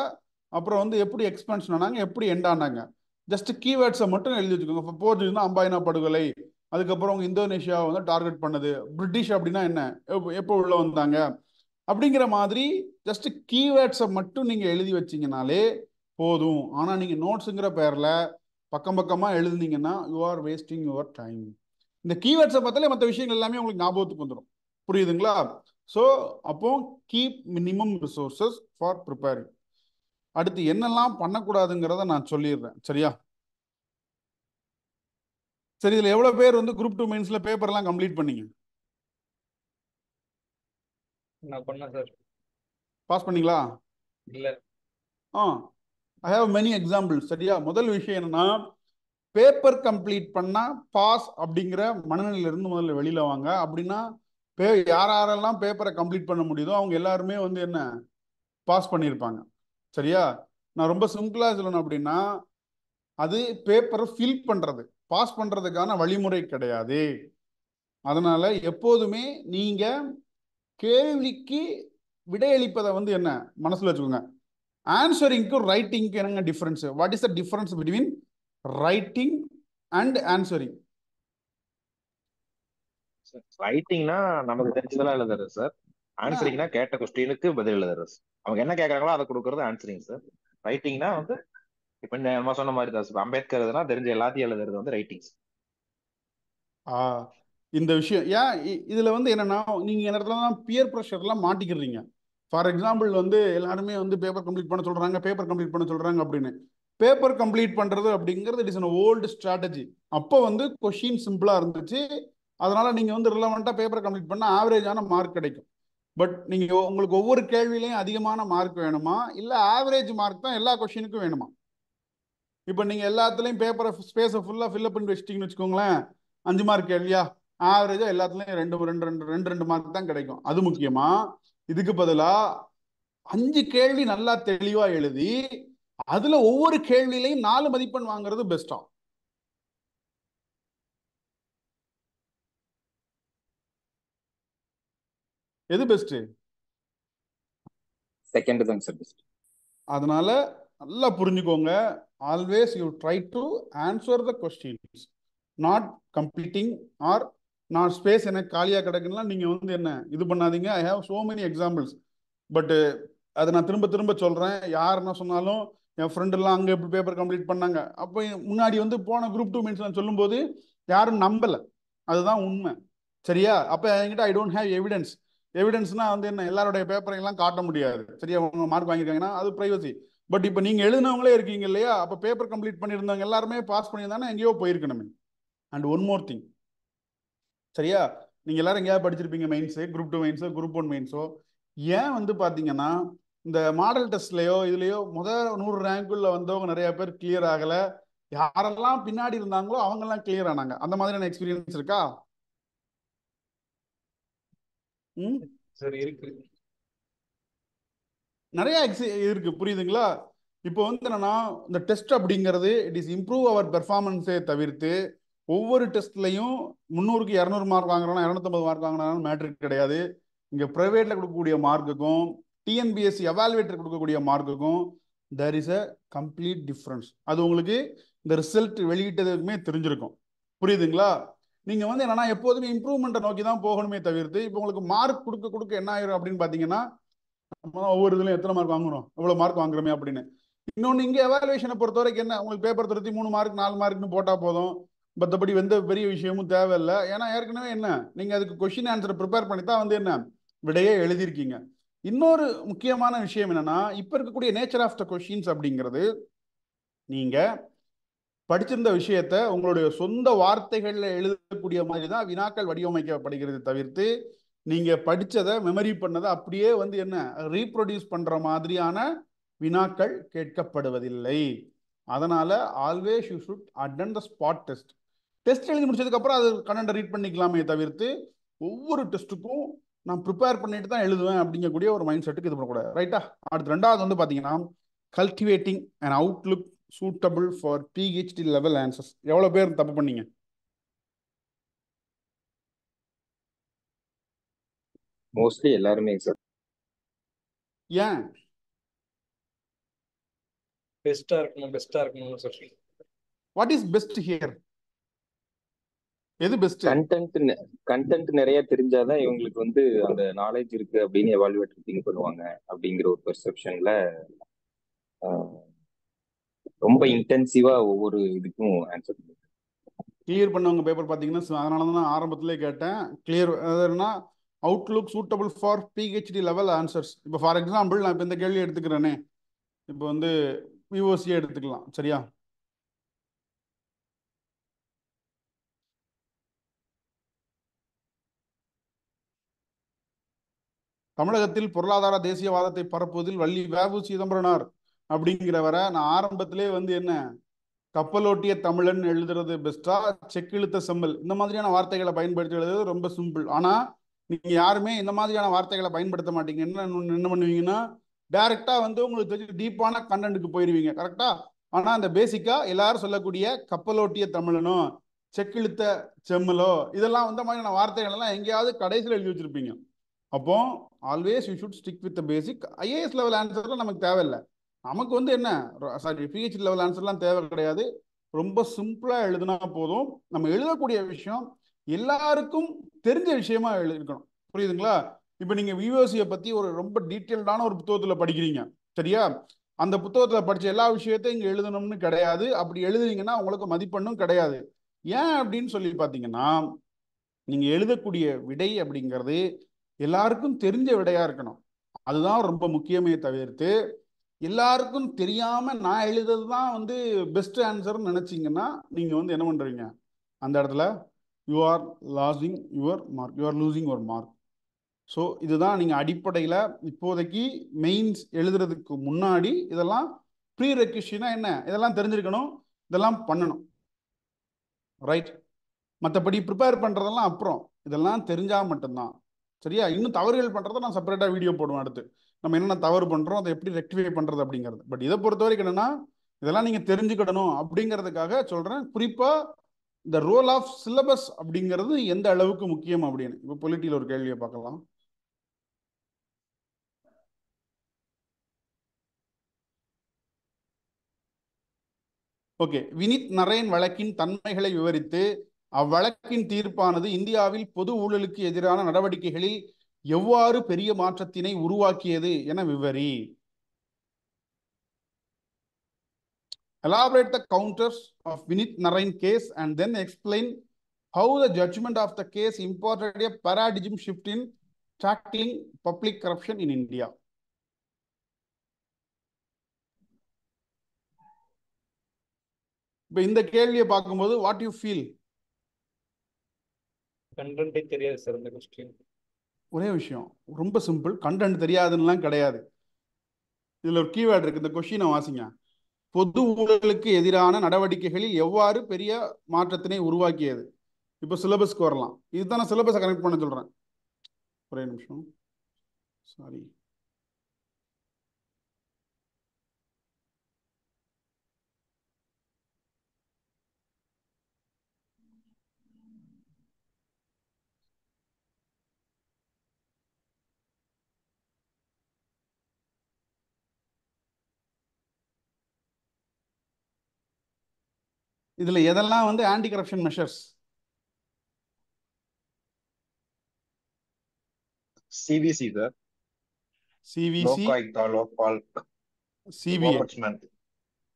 அப்புறம் வந்து எப்படி எக்ஸ்பென்ஷன் ஆனாங்க, எப்படி எண்ட் ஆனாங்க. ஜஸ்ட் கீவேர்ட்ஸை மட்டும் எழுதி வச்சுக்கோங்க. இப்போ போர்ச்சுகீஸ்னா அம்பாயினா படுகொலை, அதுக்கப்புறம் இந்தோனேஷியா வந்து டார்கெட் பண்ணது, பிரிட்டிஷ் அப்படின்னா என்ன, எப்போ உள்ள வந்தாங்க, அப்படிங்கிற மாதிரி ஜஸ்ட் கீவேர்ட்ஸை மட்டும் நீங்கள் எழுதி வச்சிங்கனாலே போதும். ஆனால் நீங்கள் நோட்ஸுங்கிற பேரில் பக்கம் பக்கமாக எழுதுனீங்கன்னா you are wasting your time. இந்த கீவேர்ட்ஸை பார்த்தாலே மற்ற விஷயங்கள் எல்லாமே உங்களுக்கு ஞாபகத்துக்கு வந்துடும். புரியுதுங்களா? ஸோ அப்போ keep minimum resources for preparing. அடுத்து என்னெல்லாம் பண்ணக்கூடாதுங்கிறத நான் சொல்லிடுறேன். சரியா? சரி, இதில் எவ்வளோ பேர் வந்து குரூப் 2 மெயின்ஸில் பேப்பர்லாம் கம்ப்ளீட் பண்ணீங்க? நான் பண்ணேன் சார். பாஸ் பண்ணீங்களா? இல்லை. I have many examples. சரியா? முதல் விஷயம் என்னன்னா, பேப்பர் கம்ப்ளீட் பண்ணால் பாஸ் அப்படிங்கிற மனநிலையிலிருந்து முதல்ல வெளியில் வாங்க. அப்படின்னா யாரெல்லாம் பேப்பரை கம்ப்ளீட் பண்ண முடியுதோ அவங்க எல்லாருமே வந்து என்ன, பாஸ் பண்ணியிருப்பாங்க. சரியா? நான் ரொம்ப சிம்பிளாக சொல்லணும் அப்படின்னா, அது பேப்பரை ஃபில் பண்ணுறது, பாஸ் பண்ணுறதுக்கான வழிமுறை கிடையாது. அதனால் எப்போதுமே நீங்கள் கேள்விக்கு விடையளிப்பதை வந்து என்ன மனசில் வச்சுக்கோங்க. ஆன்சரிங்க்கும் ரைட்டிங்க்கு என்னங்க difference? What is the difference between writing and answering? ரைட்டிங்னா நமக்கு தெரிஞ்சதெல்லாம் எழுதுறது சார். ஆன்சரிங்னா கேட்ட கொஸ்டினுக்கு பதில் எழுதுறது. அவங்க என்ன கேட்கறாங்களோ அதை கொடுக்கறது ஆன்சரிங் சார். ரைட்டிங்னா வந்து இப்ப நம்ம சொன்ன மாதிரி தான் சார். அம்பேத்கர் எதுனா தெரிஞ்ச எல்லாத்தையும் எழுதுறது வந்து ரைட்டிங்ஸ். இந்த விஷயம் ஏன் இதுல வந்து என்னன்னா, நீங்க என்ன இடத்துல தான் பியர் ப்ரெஷர்லாம் மாட்டிக்கிறீங்க. ஃபார் எக்ஸாம்பிள் வந்து எல்லாருமே வந்து பேப்பர் கம்ப்ளீட் பண்ண சொல்றாங்க, பேப்பர் கம்ப்ளீட் பண்ண சொல்றாங்க அப்படின்னு. பேப்பர் கம்ப்ளீட் பண்றது அப்படிங்கிறது it is an old strategy. அப்போ வந்து கொஷின் சிம்பிளா இருந்துச்சு, அதனால நீங்க வந்து ரிலவெண்டா பேப்பர் கம்ப்ளீட் பண்ணா ஆவரேஜான மார்க் கிடைக்கும். பட் நீங்க உங்களுக்கு ஒவ்வொரு கேள்வியிலையும் அதிகமான மார்க் வேணுமா, இல்ல ஆவரேஜ் மார்க் தான் எல்லா கொஷினுக்கும் வேணுமா? இப்போ நீங்க எல்லாத்துலயும் பேப்பரை ஸ்பேஸை ஃபுல்லா ஃபில்அப் பண்ணி வச்சிட்டீங்கன்னு வச்சுக்கோங்களேன், 5 மார்க் கேள்வியா, ஆவரேஜா எல்லாத்துலயும் 2 மார்க் தான் கிடைக்கும். அது முக்கியமா? இதுக்கு பதிலா 5 கேள்வி நல்லா தெளிவா எழுதி அதுல ஒவ்வொரு கேள்வியிலையும் 4 மதிப்பெண் வாங்குறது பெஸ்டா? எது பெஸ்ட்? செகண்ட் தான் சார் பெஸ்ட். அதனால நல்லா புரிஞ்சுக்கோங்க, always you try to answer the questions, not completing or நான் ஸ்பேஸ் எனக்கு காலியாக கிடக்குன்னா நீங்கள் வந்து என்ன இது பண்ணாதீங்க. I have so many examples. But அதை நான் திரும்ப திரும்ப சொல்கிறேன். யார் என்ன சொன்னாலும் என் ஃப்ரெண்டெல்லாம் அங்கே எப்படி பேப்பர் கம்ப்ளீட் பண்ணாங்க, அப்போ முன்னாடி வந்து போன குரூப் 2 மெயின்ஸ் நான் சொல்லும்போது யாரும் நம்பலை. அதுதான் உண்மை. சரியா? அப்போ என்கிட்ட ஐ டோன்ட் ஹேவ் எவிடன்ஸ். எவிடன்ஸ்னா வந்து என்ன, எல்லாருடைய பேப்பரையெல்லாம் காட்ட முடியாது. சரியா? உங்க மார்க் வாங்கியிருக்காங்கன்னா அது ப்ரைவசி. பட் இப்போ நீங்கள் எழுதினவங்களே இருக்கீங்க இல்லையா, அப்போ பேப்பர் கம்ப்ளீட் பண்ணியிருந்தவங்க எல்லாருமே பாஸ் பண்ணியிருந்தாங்கன்னா எங்கேயோ போயிருக்கணுமே. And one more thing. சரியா? நீங்கள் எல்லாரும் எங்கேயாவது படிச்சிருப்பீங்க மெயின்ஸு, குரூப் 2 மெயின்ஸோ குரூப் 1 மெயின்ஸோ. ஏன் வந்து பார்த்தீங்கன்னா இந்த மாடல் டெஸ்ட்லையோ இதுலையோ முதல் 100 ரேங்க்குள்ள வந்தவங்க நிறைய பேர் கிளியர் ஆகலை. யாரெல்லாம் பின்னாடி இருந்தாங்களோ அவங்கெல்லாம் கிளியர் ஆனாங்க. அந்த மாதிரியான எக்ஸ்பீரியன்ஸ் இருக்கா? சரி, இருக்கு. நிறைய இருக்கு. புரியுதுங்களா? இப்போ வந்து என்னன்னா, இந்த டெஸ்ட் அப்படிங்கிறது இட் இஸ் இம்ப்ரூவ் அவர் பெர்ஃபார்மன்ஸே தவிர்த்து ஒவ்வொரு டெஸ்ட்லையும் 300க்கு 200 மார்க் வாங்குறாங்க, 250 மார்க் வாங்குறாங்க மேட்ரிக் கிடையாது. இங்கே ப்ரைவேட்டில் கொடுக்கக்கூடிய மார்க்குக்கும் டிஎன்பிஎஸ்சி எவாலுவேட்டர் கொடுக்கக்கூடிய மார்க்குக்கும் there is a complete difference. அது உங்களுக்கு இந்த ரிசல்ட் வெளியிட்டதுக்குமே தெரிஞ்சிருக்கும். புரியுதுங்களா? நீங்க வந்து என்னன்னா எப்போதுமே இம்ப்ரூவ்மெண்ட்டை நோக்கி தான் போகணுமே தவிர்த்து இப்போ உங்களுக்கு மார்க் கொடுக்க கொடுக்க என்ன ஆயிரும் அப்படின்னு பாத்தீங்கன்னா ஒவ்வொரு இதுலையும் எத்தனை மார்க் வாங்குறோம், எவ்வளவு மார்க் வாங்குறோமே அப்படின்னு. இன்னொன்று இங்கே எவாலுவேஷனை பொறுத்த வரைக்கும் என்ன, உங்களுக்கு பேப்பர் 3 மார்க் 4 மார்க்னு போட்டால் போதும், மற்றபடி எந்த பெரிய விஷயமும் தேவையில்லை. ஏன்னா ஏற்கனவே என்ன நீங்கள் அதுக்கு கொஸ்டின் ஆன்சரை ப்ரிப்பேர் பண்ணி தான் வந்து என்ன விடையே எழுதியிருக்கீங்க. இன்னொரு முக்கியமான விஷயம் என்னன்னா, இப்போ இருக்கக்கூடிய நேச்சர் ஆஃப் த கொஸ்டின்ஸ் அப்படிங்கிறது நீங்கள் படிச்சிருந்த விஷயத்த உங்களுடைய சொந்த வார்த்தைகளில் எழுதக்கூடிய மாதிரி தான் வினாக்கள் வடிவமைக்கப்படுகிறது தவிர்த்து நீங்கள் படித்ததை மெமரி பண்ணதை அப்படியே வந்து என்ன ரீப்ரொடியூஸ் பண்ணுற மாதிரியான வினாக்கள் கேட்கப்படுவதில்லை. அதனால always you should attend the spot test. Test எழுதி முடிச்சதுக்கு அப்புறம் அது கண்டென்ட் ரீட் பண்ணிக்கலாமே தவிர்த்து ஒவ்வொரு டெஸ்ட்டுக்கும் நான் ப்ரிப்பேர் பண்ணிட்டு தான் எழுதுவேன் அப்படிங்கக்கூடிய ஒரு மைண்ட் செட்டுக்கு இது பண்ணக்கூடாது. ரைட்டா? அடுத்து ரெண்டாவது வந்து பார்த்தீங்கன்னா cultivating and Outlook suitable for PhD level answers. எவ்வளோ பேர் தப்பு பண்ணீங்க? மோஸ்ட்லி எல்லாருமே சார். ஏன் பெஸ்டா இருக்கணும்னு சொல்லி. What is best here? எது பெஸ்ட்? கண்டென்ட் நிறைய தெரிஞ்சாதான் இவங்களுக்கு வந்து அந்த நாலேஜ் இருக்கு அப்படின்னு எவாலுவேட் திங்க் பண்ணுவாங்க அப்படிங்கிற ஒரு பெர்செப்ஷன்ல ரொம்ப இன்டென்சிவா ஒவ்வொரு இதுக்கும் ஆன்சர் பண்ணுவாங்க. கிளியர் பண்ணவங்க பேப்பர் பார்த்தீங்கன்னா அதனால தான் நான் ஆரம்பத்திலே கேட்டேன். கிளியர் அதுனா Outlook suitable for PhD level answers. இப்போ ஃபார் எக்ஸாம்பிள் நான் இப்போ இந்த கேள்வி எடுத்துக்கிறேனே, இப்போ வந்து விஓசியே எடுத்துக்கலாம். சரியா? தமிழகத்தில் பொருளாதார தேசியவாதத்தை பரப்புவதில் வள்ளி வ.உ. சிதம்பரனார் அப்படிங்கிறவரை நான் ஆரம்பத்திலே வந்து என்ன கப்பலோட்டிய தமிழன் எழுதுறது பெஸ்டா, செக்கிழுத்த செம்மல் இந்த மாதிரியான வார்த்தைகளை பயன்படுத்தி எழுதுறது ரொம்ப சிம்பிள். ஆனா நீங்க யாருமே இந்த மாதிரியான வார்த்தைகளை பயன்படுத்த மாட்டீங்க. என்ன பண்ணுவீங்கன்னா டைரக்டா வந்து உங்களுக்கு தெரிஞ்சு டீப்பான கண்டென்ட்டுக்கு போயிருவீங்க. கரெக்டா? ஆனா அந்த பேசிக்கா எல்லாரும் சொல்லக்கூடிய கப்பலோட்டிய தமிழனோ செக்கிழுத்த செம்மலோ இதெல்லாம் இந்த மாதிரியான வார்த்தைகள் எல்லாம் எங்கேயாவது கடைசியில் எழுதி வச்சிருப்பீங்க. அப்போ always you should stick with basic. IAS level ஆன்சர்லாம் நமக்கு தேவையில்லை. நமக்கு வந்து என்ன சாரி பிஹெச்டி லெவல் ஆன்சர்லாம் தேவை கிடையாது. ரொம்ப சிம்பிளா எழுதுனா போதும். நம்ம எழுதக்கூடிய விஷயம் எல்லாருக்கும் தெரிஞ்ச விஷயமா எழுதிருக்கணும். புரியுதுங்களா? இப்போ நீங்க விஓசியை பத்தி ஒரு ரொம்ப டீட்டெயில்டான ஒரு புத்தகத்துல படிக்கிறீங்க. சரியா? அந்த புத்தகத்துல படிச்ச எல்லா விஷயத்தையும் இங்க எழுதணும்னு கிடையாது. அப்படி எழுதுனீங்கன்னா உங்களுக்கு மதிப்பெண்ணும் கிடையாது. ஏன் அப்படின்னு சொல்லி பார்த்தீங்கன்னா நீங்க எழுதக்கூடிய விடை அப்படிங்கிறது எல்லாருக்கும் தெரிஞ்ச விடையா இருக்கணும். அதுதான் ரொம்ப முக்கியமே தவிர்த்து எல்லாருக்கும் தெரியாம நான் எழுதுறது தான் வந்து பெஸ்ட் ஆன்சர்னு நினைச்சீங்கன்னா நீங்க வந்து என்ன பண்றீங்க, அந்த இடத்துல you are losing your mark, you are losing your mark. So இதுதான் நீங்க அடிப்படையில் இப்போதைக்கு மெயின்ஸ் எழுதுறதுக்கு முன்னாடி இதெல்லாம் ப்ரீ ரெக்விஷனா என்ன இதெல்லாம் தெரிஞ்சிருக்கணும், இதெல்லாம் பண்ணணும். ரைட்? மற்றபடி ப்ரிப்பேர் பண்ணுறதெல்லாம் அப்புறம், இதெல்லாம் தெரிஞ்சால் மட்டும்தான். சரியா? இன்னும் தவறுகள் பண்ணுறதை நான் செப்பரேட்டாக வீடியோ போடுவேன். அடுத்து நம்ம என்னென்ன தவறு பண்ணுறோம், அதை எப்படி ரெக்டிஃபை பண்ணுறது அப்படிங்கிறது. பட் இதை பொறுத்த வரைக்கும் என்னென்னா இதெல்லாம் நீங்கள் தெரிஞ்சுக்கிடணும் அப்படிங்கிறதுக்காக சொல்கிறேன். குறிப்பாக இந்த ரோல் ஆஃப் சிலபஸ் அப்படிங்கிறது எந்த அளவுக்கு முக்கியம் அப்படின்னு. இப்போ பொலிட்டியில் ஒரு கேள்வியை பார்க்கலாம். ஓகே. வினித் நரேன் வழக்கின் தன்மைகளை விவரித்து அவ்வழக்கின் தீர்ப்பானது இந்தியாவில் பொது ஊழலுக்கு எதிரான நடவடிக்கைகளில் எவ்வாறு பெரிய மாற்றத்தினை உருவாக்கியது என விவரி. Elaborate the counters of Vinith Narain case and then explain how the judgment of the case imparted a paradigm shift in tackling public corruption in India. இப்போ இந்த கேள்வியை பார்க்கும்போது வாட் யூ ஃபீல்? கண்டென்ட்டே தெரியாது சார் இந்த கொஸ்டின். ஒரே விஷயம், ரொம்ப சிம்பிள். கண்டென்ட் தெரியாதுன்னெலாம் கிடையாது. இதுல ஒரு கீவேர்டு இருக்கு. இந்த கொஸ்டினை வாசிங்க. பொது ஊழலுக்கு எதிரான நடவடிக்கைகளில் எவ்வாறு பெரிய மாற்றத்தினை உருவாக்கியது. இப்போ சிலபஸ்க்கு வரலாம். இதுதான் நான் சிலபஸை கனெக்ட் பண்ண சொல்றேன். ஒரே நிமிஷம், சாரி. இதுல எதெல்லாம் வந்து anti corruption measures? CVC sir, CVC, Lokayukta, Lokpal, CBI.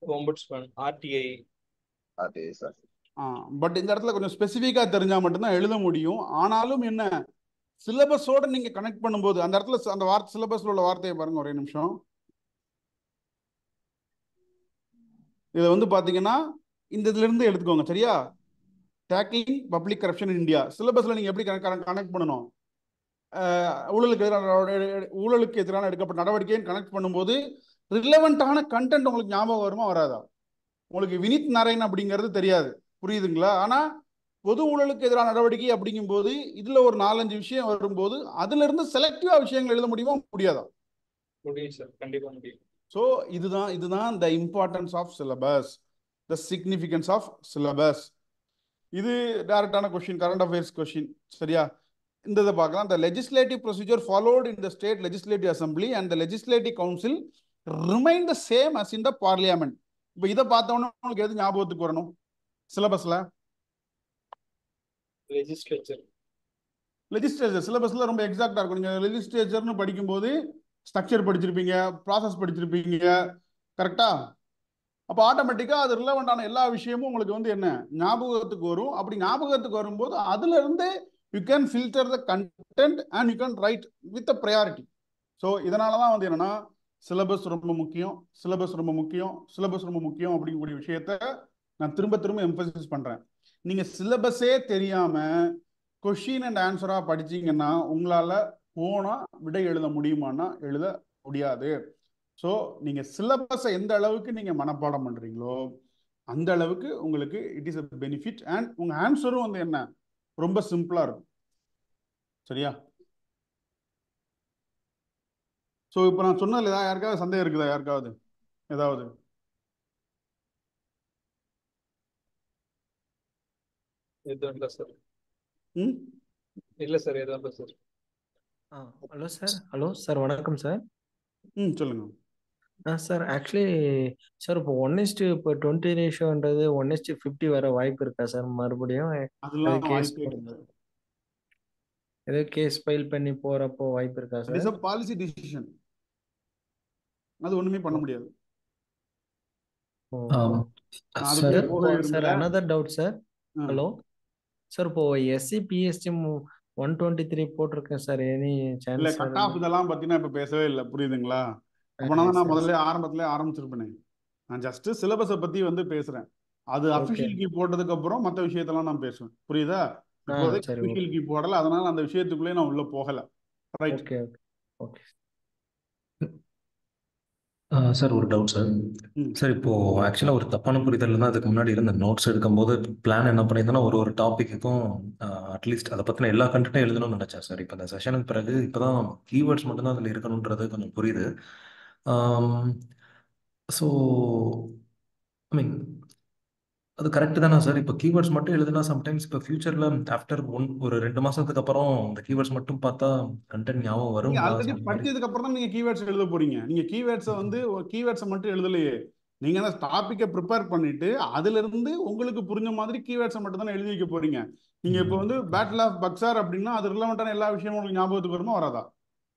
ombudsman, RTI. அதே சார். பட் இந்த இடத்துல கொஞ்சம் ஸ்பெசிஃபிக்கா தெரிஞ்சா மட்டும்தான் எழுத முடியும். ஆனாலும் என்ன, சிலபஸோட நீங்க கனெக்ட் பண்ணும்போது அந்த இடத்துல அந்த வார்த்தை, சிலபஸ்ல உள்ள வார்த்தையை பாருங்க ஒரே நிமிஷம். இதை வந்து பாத்தீங்கன்னா இந்த இதுல இருந்து எடுத்துக்கோங்க, சரியா? Tackling public corruption in India. சிலபஸ்ல நீங்க எப்படி கனெக்ட் பண்ணணும்? ஊழலுக்கு எதிரான எடுக்கப்பட்ட நடவடிக்கையை கனெக்ட் பண்ணும்போது ரிலவெண்டான கண்டென்ட் உங்களுக்கு ஞாபகம் வருமா வராதா? உங்களுக்கு வினித் நாராயண் அப்படிங்கிறது தெரியாது, புரியுதுங்களா? ஆனா பொது ஊழலுக்கு எதிரான நடவடிக்கை அப்படிங்கும்போது இதுல ஒரு 4-5 விஷயம் வரும்போது அதுல இருந்து செலக்டிவா விஷயங்கள் எழுத முடியுமா முடியாதா? முடியும் சார், கண்டிப்பா முடியும். ஸோ இதுதான் the importance of syllabus, the significance of syllabus. இது டைரக்டான கொஸ்டின், கரண்ட் அஃபேர்ஸ் கொஸ்டின், சரியா? இந்த இதை பார்க்கலாம். The legislative procedure followed in the state legislative assembly and the legislative council remain the same as in the parliament. இப்போ இதை பார்த்தோன்னா உங்களுக்கு எது ஞாபகத்துக்கு வரணும் சிலபஸ்ல? லெஜிஸ்லேச்சர் சிலபஸ்ல ரொம்ப எக்ஸாக்டா இருக்கும். நீங்க லெஜிஸ்லேச்சர்னு படிக்கும்போது ஸ்ட்ரக்சர் படிச்சிருப்பீங்க, ப்ராசஸ் படிச்சிருப்பீங்க, கரெக்டா? அப்போ ஆட்டோமேட்டிக்கா அது ரிலவெண்டான எல்லா விஷயமும் உங்களுக்கு வந்து என்ன ஞாபகத்துக்கு வரும். அப்படி ஞாபகத்துக்கு வரும்போது அதுல இருந்து you can filter the content and you can write with a priority. So இதனாலதான் வந்து என்னன்னா சிலபஸ் ரொம்ப முக்கியம், சிலபஸ் ரொம்ப முக்கியம், சிலபஸ் ரொம்ப முக்கியம் அப்படிங்கக்கூடிய விஷயத்த நான் திரும்ப திரும்ப எம்பசிஸ் பண்றேன். நீங்க சிலபஸே தெரியாம கொஸ்டின் அண்ட் ஆன்சரா படிச்சீங்கன்னா உங்களால போனா விடை எழுத முடியுமான்னா எழுத முடியாது. ஸோ நீங்க சிலபஸை எந்த அளவுக்கு நீங்க மனப்பாடம் பண்றீங்களோ அந்த அளவுக்கு உங்களுக்கு it is a benefit and உங்க ஆன்சரும் வந்து என்ன ரொம்ப சிம்பிளா இருக்கும், சரியா? ஸோ இப்போ நான் சொன்னதுல ஏதாவது யாருக்காவது சந்தேகம் இருக்குதா? யாருக்காவது ஏதாவது? எதுவும் இல்லை சார். ம், இல்லை சார், எதுவும் இல்லை சார். ஹலோ சார், வணக்கம் சார். சொல்லுங்க. சார் ஆக்சுவலி சார் இப்போ 1:20 இப்போ 20 ரேஷியோன்றது 1:50 வர வாய்ப்பு இருக்கா சார்? மறுபடியும் அதெல்லாம் கேஸ் வாய்ப்பே கிடையாது. ஏதோ கேஸ் ஃபைல் பண்ணி போறப்போ வாய்ப்பு இருக்கா it is sir? A policy decision, அது ஒண்ணுமே பண்ண முடியாது. நான் சார் அதுக்குள்ளே போக சார் விரும்பல. Another doubt sir. ஆ. ஹலோ சார், இப்போ எஸ்சி பிஎஸ்டி 123 போட்டிருக்கேன் சார். எனி இல்ல சான்ஸ் கட் ஆஃப் இதெல்லாம் பத்தினா இப்ப பேசவே இல்லை, புரியுதுங்களா? அப்பனா நான் முதல்ல ஆரம்பத்திலே ஆரம்பிச்சிருப்பேனே. நான் ஜஸ்ட் சிலபஸை பத்தி வந்து பேசுறேன். அது ஓகே அபிஷியல் கீ போட்டதுக்கு அப்புறம் மற்ற விஷயத்தெல்லாம் நான் பேசுவேன், புரியுதா? இப்போதைக்கு சரி அபிஷியல் கீ போடல, அதனால அந்த விஷயத்துக்குள்ளே நான் உள்ள போகல. Right. Okay okay okay sir ஒரு டவுட் சார். சார் இப்போ ஆக்சுவலாக ஒரு தப்பான புரிதல் தான் அதுக்கு முன்னாடி இருந்த நோட்ஸ் எடுக்கும்போது பிளான் என்ன பண்ணியிருந்தேன்னா ஒரு டாப்பிக்குக்கும் அட்லீஸ்ட் அதை பற்றின எல்லா கண்டென்ட்டும் எழுதணும்னு நினச்சேன் சார். இப்போ இந்த செஷனுக்கு பிறகு இப்போ தான் கீவேர்ட்ஸ் மட்டும்தான் அதில் இருக்கணுன்றது கொஞ்சம் புரியுது. ஸோ ஐ மீன் அது கரெக்ட் தானே சார்? இப்போ கீவேர்ட்ஸ் மட்டும் எழுதுனா சம்டைம்ஸ் இப்போ ஃபியூச்சரில் ஆஃப்டர் ஒரு 2 மாதத்துக்கு அப்புறம் இந்த கீவேர்ட்ஸ் மட்டும் பார்த்தா கண்டென்ட் ஞாபகம் நீங்க வருங்களா? ஆல்ரெடி படிச்சதுக்கு அப்புறம் தான் நீங்க கீவேர்ட்ஸ் எழுத போறீங்க. நீங்க கீவேர்ட்ஸை வந்து கீவேர்ட்ஸை மட்டும் எழுதலையே, நீங்க அந்த டாபிக்கை ப்ரிப்பேர் பண்ணிட்டு அதுல இருந்து உங்களுக்கு புரிஞ்ச மாதிரி கீவேர்ட்ஸை மட்டும் தானே எழுதி வைக்க போறீங்க. நீங்க இப்போ வந்து பேட்டில் ஆஃப் பக்சார் அப்படின்னா அது ரிலவெண்டான எல்லா விஷயமும் உங்களுக்கு ஞாபகத்துக்கு வருமா வராதா?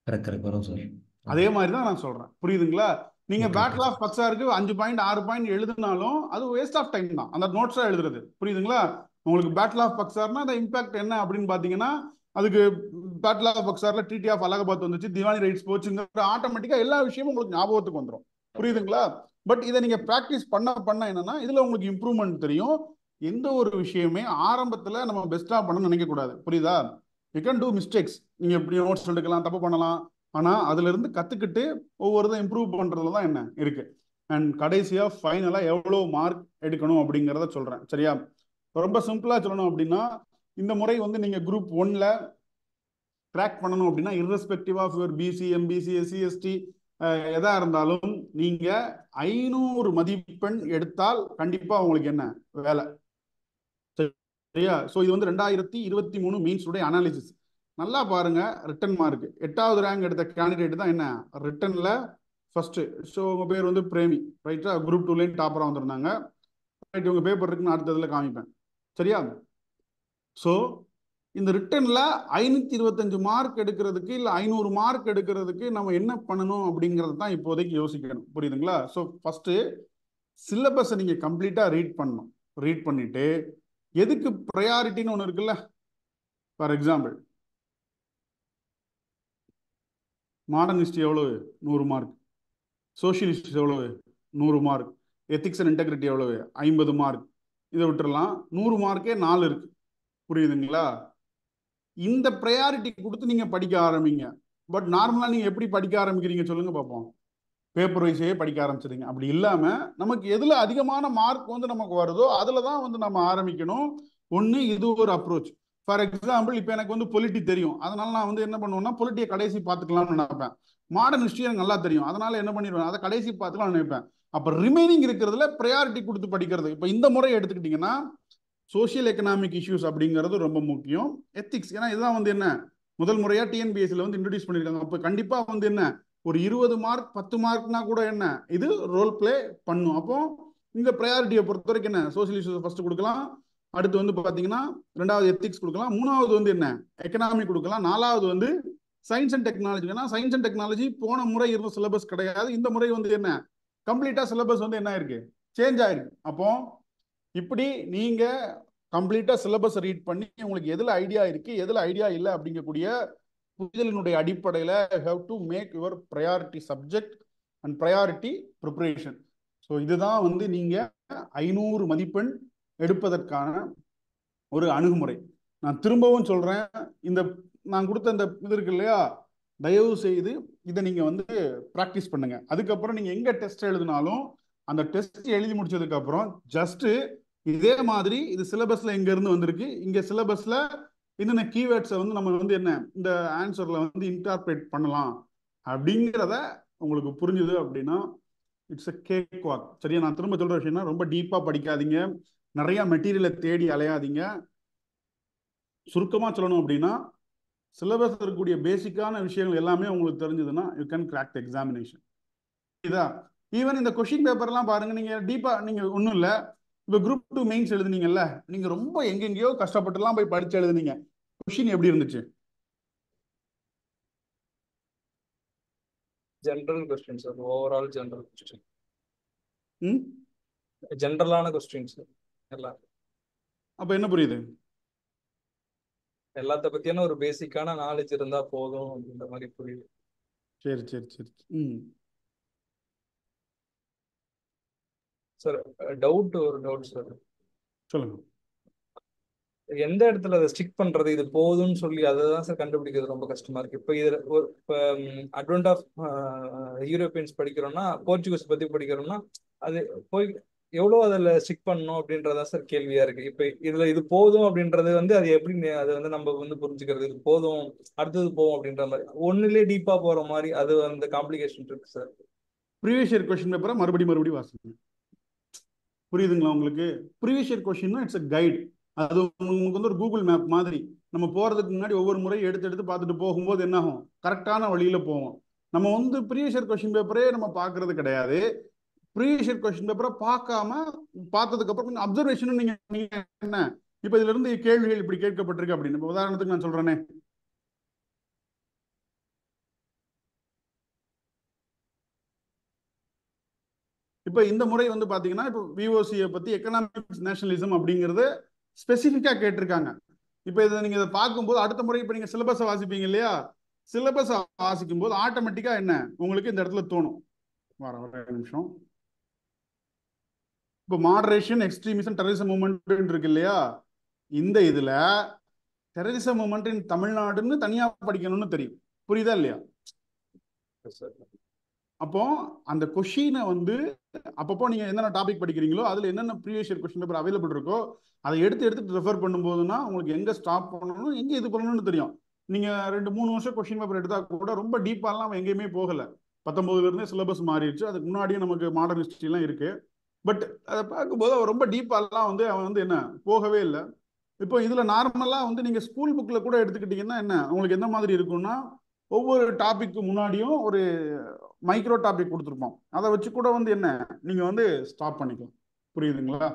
கரெக்ட் கரெக்ட் வரும் சார். அதே மாதிரி தான் நான் சொல்றேன், புரியுதுங்களா? நீங்க ஓகே பேட்டில் ஓகே ஆஃப் பக்சாருக்கு 5 பாயிண்ட் 6 பாயிண்ட் எழுதினாலும் அது வேஸ்ட் ஆஃப் டைம் தான், அந்த நோட்ஸா எழுதுறது, புரியுதுங்களா? உங்களுக்கு பேட்டில் ஆஃப் பக்சார்னா அந்த இம்பாக்ட் என்ன அப்படின்னு பாத்தீங்கன்னா அதுக்கு பேட்டில் ஆஃப் பக்சார்ல ட்ரீட்டி ஆஃப் அலகாபாத் வந்துச்சு, திவானி ரைட்ஸ் போச்சுங்கிற ஆட்டோமேட்டிக்கா எல்லா விஷயமும் உங்களுக்கு ஞாபகத்துக்கு வந்துடும், புரியுதுங்களா? பட் இதை நீங்க ப்ராக்டிஸ் பண்ண என்னன்னா இதுல உங்களுக்கு இம்ப்ரூவ்மெண்ட் தெரியும். எந்த ஒரு விஷயமே ஆரம்பத்துல நம்ம பெஸ்டா பண்ண நினைக்க கூடாது, புரியுதா? யூ கேன் டூ மிஸ்டேக்ஸ், நீங்க எப்படி நோட்ஸ் எடுக்கலாம், தப்பு பண்ணலாம். ஆனா அதுல இருந்து கத்துக்கிட்டு ஒவ்வொரு இதை இம்ப்ரூவ் பண்றதுல தான் என்ன இருக்கு. அண்ட் கடைசியா ஃபைனலா எவ்வளவு மார்க் எடுக்கணும் அப்படிங்கிறத சொல்றேன், சரியா? ரொம்ப சிம்பிளா சொல்லணும் அப்படின்னா இந்த முறை வந்து நீங்க குரூப் 1ல கிராக் பண்ணணும் அப்படின்னா irrespective of your BC, MBC, SC, ST எதா இருந்தாலும் நீங்க 500 மதிப்பெண் எடுத்தால் கண்டிப்பா உங்களுக்கு என்ன வேலை, சரியா? ஸோ இது வந்து 2023 மீன்ஸ் உடைய அனாலிசிஸ். நல்லா பாருங்க, ரிட்டன் மார்க் 8வது ரேங்க் எடுத்த கேண்டிடேட் தான் என்ன ரிட்டன்ல ஃபர்ஸ்ட். ஸோ உங்க பேர் வந்து பிரேமி, ரைட்டா? குரூப் 2லையும் டாப்பரா வந்திருந்தாங்க. உங்கள் பேப்பர் இருக்குன்னு அடுத்ததில் காமிப்பேன். சரியா? ஸோ இந்த ரிட்டனில் 525 மார்க் எடுக்கிறதுக்கு இல்லை 500 மார்க் எடுக்கிறதுக்கு நம்ம என்ன பண்ணணும் அப்படிங்கிறது தான் இப்போதைக்கு யோசிக்கணும். புரியுதுங்களா? ஸோ ஃபஸ்ட்டு சிலபஸை நீங்கள் கம்ப்ளீட்டாக ரீட் பண்ணணும். ரீட் பண்ணிவிட்டு எதுக்கு ப்ரையாரிட்டின்னு ஒன்று இருக்குல்ல. ஃபார் எக்ஸாம்பிள், மாடர்ன் ஹிஸ்ட்ரி எவ்வளவு? 100 மார்க். சோஷியல் ஹிஸ்ட்ரி எவ்வளவு? 100 மார்க். எத்திக்ஸ் அண்ட் இன்டெகிரிட்டி எவ்வளவு? 50 மார்க். இதை விட்டுறலாம். 100 மார்க்கே 4 இருக்கு. புரியுதுங்களா? இந்த ப்ரையாரிட்டி கொடுத்து நீங்க படிக்க ஆரம்பிங்க. பட் நார்மலா நீங்க எப்படி படிக்க ஆரம்பிக்கிறீங்க சொல்லுங்க பார்ப்போம். பேப்பர் வைஸே படிக்க ஆரம்பிச்சிருங்க. அப்படி இல்லாம நமக்கு எதுல அதிகமான மார்க் வந்து நமக்கு வருதோ அதுல தான் வந்து நம்ம ஆரம்பிக்கணும். ஒன்று, இது ஒரு அப்ரோச். ஃபார் எக்ஸாம்பிள், இப்போ எனக்கு வந்து பொலிட்டி தெரியும், அதனால நான் வந்து என்ன பண்ணுவேன்னா பொலிட்டியை கடைசி பார்த்துக்கலாம்னு நினைப்பேன். மாடர்ன் ஹிஸ்ட்ரி எனக்கு நல்லா தெரியும், அதனால என்ன பண்ணிடுவேன், அதை கடைசி பார்த்துக்கலாம்னு நினைப்பேன். அப்போ ரிமைனிங் இருக்கிறதுல ப்ரையாரிட்டி கொடுத்து படிக்கிறது. இப்போ இந்த முறை எடுத்துக்கிட்டிங்கன்னா சோஷியல் எக்கனாமிக் இஷ்யூஸ் அப்படிங்கிறது ரொம்ப முக்கியம். எத்திக்ஸ், ஏன்னா இதுதான் வந்து என்ன முதல் முறையாக டிஎன்பிஎஸ்சியில் வந்து இன்ட்ரடியூஸ் பண்ணியிருக்காங்க. அப்போ கண்டிப்பாக வந்து என்ன ஒரு 20 மார்க் 10 மார்க்னா கூட என்ன இது ரோல் பிளே பண்ணும். அப்போ இந்த ப்ரையாரிட்டியை பொறுத்த வரைக்கும் என்ன சோஷியல் இஷ்யூஸ் ஃபர்ஸ்ட் கொடுக்கலாம், அடுத்து வந்து பார்த்தீங்கன்னா 2வது எத்திக்ஸ் கொடுக்கலாம், 3வது வந்து என்ன எக்கனாமிக் கொடுக்கலாம், 4வது வந்து சயின்ஸ் அண்ட் டெக்னாலஜி. ஏன்னா சயின்ஸ் அண்ட் டெக்னாலஜி போன முறை இருந்த சிலபஸ் கிடையாது. இந்த முறை வந்து என்ன கம்ப்ளீட்டாக சிலபஸ் வந்து என்ன ஆயிருக்கு, சேஞ்ச் ஆயிருக்கு. அப்போ இப்படி நீங்க கம்ப்ளீட்டா சிலபஸ் ரீட் பண்ணி உங்களுக்கு எதுல ஐடியா இருக்கு எதுல ஐடியா இல்லை அப்படிங்கக்கூடிய புரிதலினுடைய அடிப்படையில் have to make your priority subject and priority preparation. So இதுதான் வந்து நீங்க 500 மதிப்பெண் எடுப்பதற்கான ஒரு அணுகுமுறை. நான் திரும்பவும் சொல்றேன், இந்த நான் கொடுத்த இந்த இது இருக்கு இல்லையா, தயவு செய்து இதை நீங்க வந்து ப்ராக்டிஸ் பண்ணுங்க. அதுக்கப்புறம் நீங்க எங்க டெஸ்ட் எழுதினாலும் அந்த டெஸ்ட் எழுதி முடிச்சதுக்கு அப்புறம் ஜஸ்ட் இதே மாதிரி இது சிலபஸ்ல எங்க இருந்து வந்திருக்கு, இங்க சிலபஸ்ல என்னென்ன கீவேர்ட்ஸை வந்து நம்ம வந்து என்ன இந்த ஆன்சர்ல வந்து இன்டர்பிரேட் பண்ணலாம் அப்படிங்கிறத உங்களுக்கு புரிஞ்சுது அப்படின்னா இட்ஸ் அ கேக் வாக். சரியா? நான் திரும்ப சொல்ற விஷயம்னா ரொம்ப டீப்பா படிக்காதீங்க, நிறைய மெட்டீரியலை தேடி அலையாதீங்க. சுருக்கமா சொல்லணும் அப்படின்னா சிலபஸ் இருக்கக்கூடிய பேசிக்கான விஷயங்கள் எல்லாமே உங்களுக்கு தெரிஞ்சதுன்னா you can crack the examination. இதா ஈவன் இந்த கொஸ்டின் பேப்பர்லாம் பாருங்க, நீங்க டீப்பா நீங்க ஒன்றும் இல்லை, இப்போ குரூப் 2 மெயின்ஸ் எழுதுனீங்கல்ல, நீங்க ரொம்ப எங்கெங்கேயோ கஷ்டப்பட்டுலாம் போய் படிச்சு எழுதுனீங்க. கொஸ்டின் எப்படி இருந்துச்சு? General question sir, overall general question, ஜெனரலான கொஸ்டின் சார் எல்லாம். அப்ப என்ன புரியுது? எல்லாத்த பத்தியான ஒரு பேசிக்கான நாலேஜ் இருந்தா போதும் அப்படின்ற மாதிரி புரியுது. சரி சரி சரி. சார் ஒரு டவுட் சார். சொல்லுங்க. எந்த இடத்துல அதை ஸ்டிக் பண்றது, இது போதும்னு சொல்லி அதை தான் சார் கண்டுபிடிக்கிறது ரொம்ப கஷ்டமா இருக்கு. இப்போ இதுல ஒரு இப்போ அட்வென்ட் ஆஃப் யூரோப்பியன்ஸ் படிக்கிறோம்னா, போர்ச்சுகீஸ் பத்தி படிக்கிறோம்னா, அது போய் எவ்வளோ அதில் ஸ்டிக் பண்ணணும் அப்படின்றதான் சார் கேள்வியா இருக்கு. இப்போ இதுல இது போதும் அப்படின்றது வந்து அது எப்படி அதை வந்து நம்ம வந்து புரிஞ்சுக்கிறது, இது போதும் அடுத்தது போகும் அப்படின்ற மாதிரி ஒன்னுலேயே டீப்பா போற மாதிரி அது அந்த காம்ப்ளிகேஷன் இருக்கு சார். ப்ரீவியஸ் இயர் கொஸ்டின் பேப்பரை மறுபடியும் வாசிங்க. புரியுதுங்களா உங்களுக்கு? Previous year question it's a guide. அது உங்களுக்கு வந்து ஒரு கூகுள் மேப் மாதிரி. நம்ம போறதுக்கு முன்னாடி ஒவ்வொரு முறையும் எடுத்து பார்த்துட்டு போகும்போது என்ன ஆகும், கரெக்டான வழியில போவோம். நம்ம வந்து ப்ரீவியஸ் இயர் கொஸ்டின் பேப்பரே நம்ம பார்க்கறது கிடையாது. ப்ரீவியஸ் இயர் கொஸ்டின் பேப்பரை பார்த்ததுக்கு அப்புறம் கொஞ்சம் அப்சர்வேஷன் நீங்க என்ன இப்ப இதுல இருந்து கேள்விகள் இப்படி கேட்கப்பட்டிருக்கு அப்படின்னு உதாரணத்துக்கு நான் சொல்றேனே, இப்போ இந்த முறை வந்து பாத்தீங்கன்னா இப்போ விஓசியை பத்தி எக்கனாமிக்ஸ் நேஷனலிசம் அப்படிங்கிறது ஸ்பெசிஃபிக்கா கேட்டிருக்காங்க. இப்போ இதை நீங்க இதை பார்க்கும்போது அடுத்த முறை இப்போ நீங்க சிலபஸை வாசிப்பீங்க இல்லையா, சிலபஸை வாசிக்கும் போது ஆட்டோமேட்டிக்கா என்ன உங்களுக்கு இந்த இடத்துல தோணும், வர நிமிஷம், இப்போ மாடரேஷன், எக்ஸ்ட்ரீமிசம், டெரரிசம் மூவ்மெண்ட் இருக்கு இல்லையா, இந்த இதுல டெரரிசம் மூவ்மெண்ட் இன் தமிழ்நாடுன்னு தனியா படிக்கணும்னு தெரியும். புரியுதா இல்லையா? அப்போ அந்த கொஷினை வந்து அப்பப்போ நீங்க என்னென்ன டாபிக் படிக்கிறீங்களோ அதுல என்னென்ன previous year question paper available இருக்கோ அதை எடுத்து ரெஃபர் பண்ணும்போதுன்னா உங்களுக்கு எங்க ஸ்டாப் பண்ணணும் எங்க இது பண்ணணும்னு தெரியும். நீங்க 2-3 வருஷம் கொஸ்டின் பேப்பர் எடுத்தா கூட ரொம்ப டீப்பாலாம் எங்கேயுமே போகல. 19ல இருந்தே சிலபஸ் மாறிடுச்சு. அதுக்கு முன்னாடியே நமக்கு மாடர்ன் ஹிஸ்டரி எல்லாம் இருக்கு. பட் அதை பார்க்கும்போது அவன் ரொம்ப டீப்பாலாம் வந்து அவன் வந்து என்ன போகவே இல்லை. இப்போ இதுல நார்மலா வந்து நீங்க ஸ்கூல் புக்ல கூட எடுத்துக்கிட்டீங்கன்னா என்ன உங்களுக்கு எந்த மாதிரி இருக்கும்னா, ஒவ்வொரு டாபிக்கு முன்னாடியும் ஒரு மைக்ரோ டாபிக் கொடுத்துருப்போம். அதை வச்சு கூட வந்து என்ன நீங்க வந்து ஸ்டாப் பண்ணிக்கலாம். புரியுதுங்களா?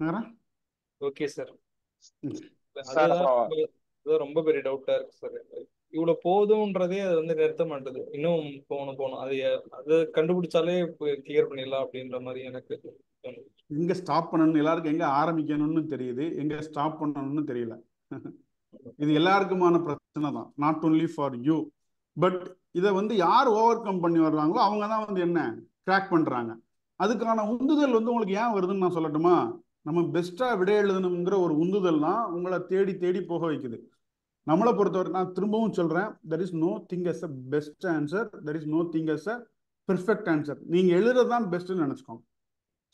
வேற ஓகே சார். ம். சார் அதுதான் அப்புறம் அதுதான் ரொம்ப பெரிய டவுட்டா இருக்கு சார். இவ்வளவு போதும்ன்றதே அது வந்து நிறுத்த மாட்டுது. இன்னும் போகணும் அது அது கண்டுபிடிச்சாலே கிளியர் பண்ணிடலாம் அப்படின்ற மாதிரி எனக்கு தோணுது. எங்க ஸ்டாப் பண்ணணும், எல்லாருக்கும் எங்க ஆரம்பிக்கணும்னு தெரியுது, எங்க ஸ்டாப் பண்ணணும்னு தெரியல. இது எல்லாருக்குமான பிரச்சனை தான், not only for you. But இதை வந்து யார் ஓவர் கம் பண்ணி வர்றாங்களோ அவங்க தான் வந்து என்ன கிராக் பண்றாங்க. அதுக்கான உந்துதல் வந்து உங்களுக்கு ஏன் வருதுன்னு நான் சொல்லட்டுமா? நம்ம பெஸ்டா விடை எழுதணுங்கிற ஒரு உந்துதல் தான் உங்களை தேடி தேடி போக வைக்குது. நம்மளை பொறுத்தவரை நான் திரும்பவும் சொல்றேன், there is no thing as a best answer, there is no thing as a perfect answer. நீங்க எழுதுறதுதான் பெஸ்ட்னு நினைச்சுக்கோங்க.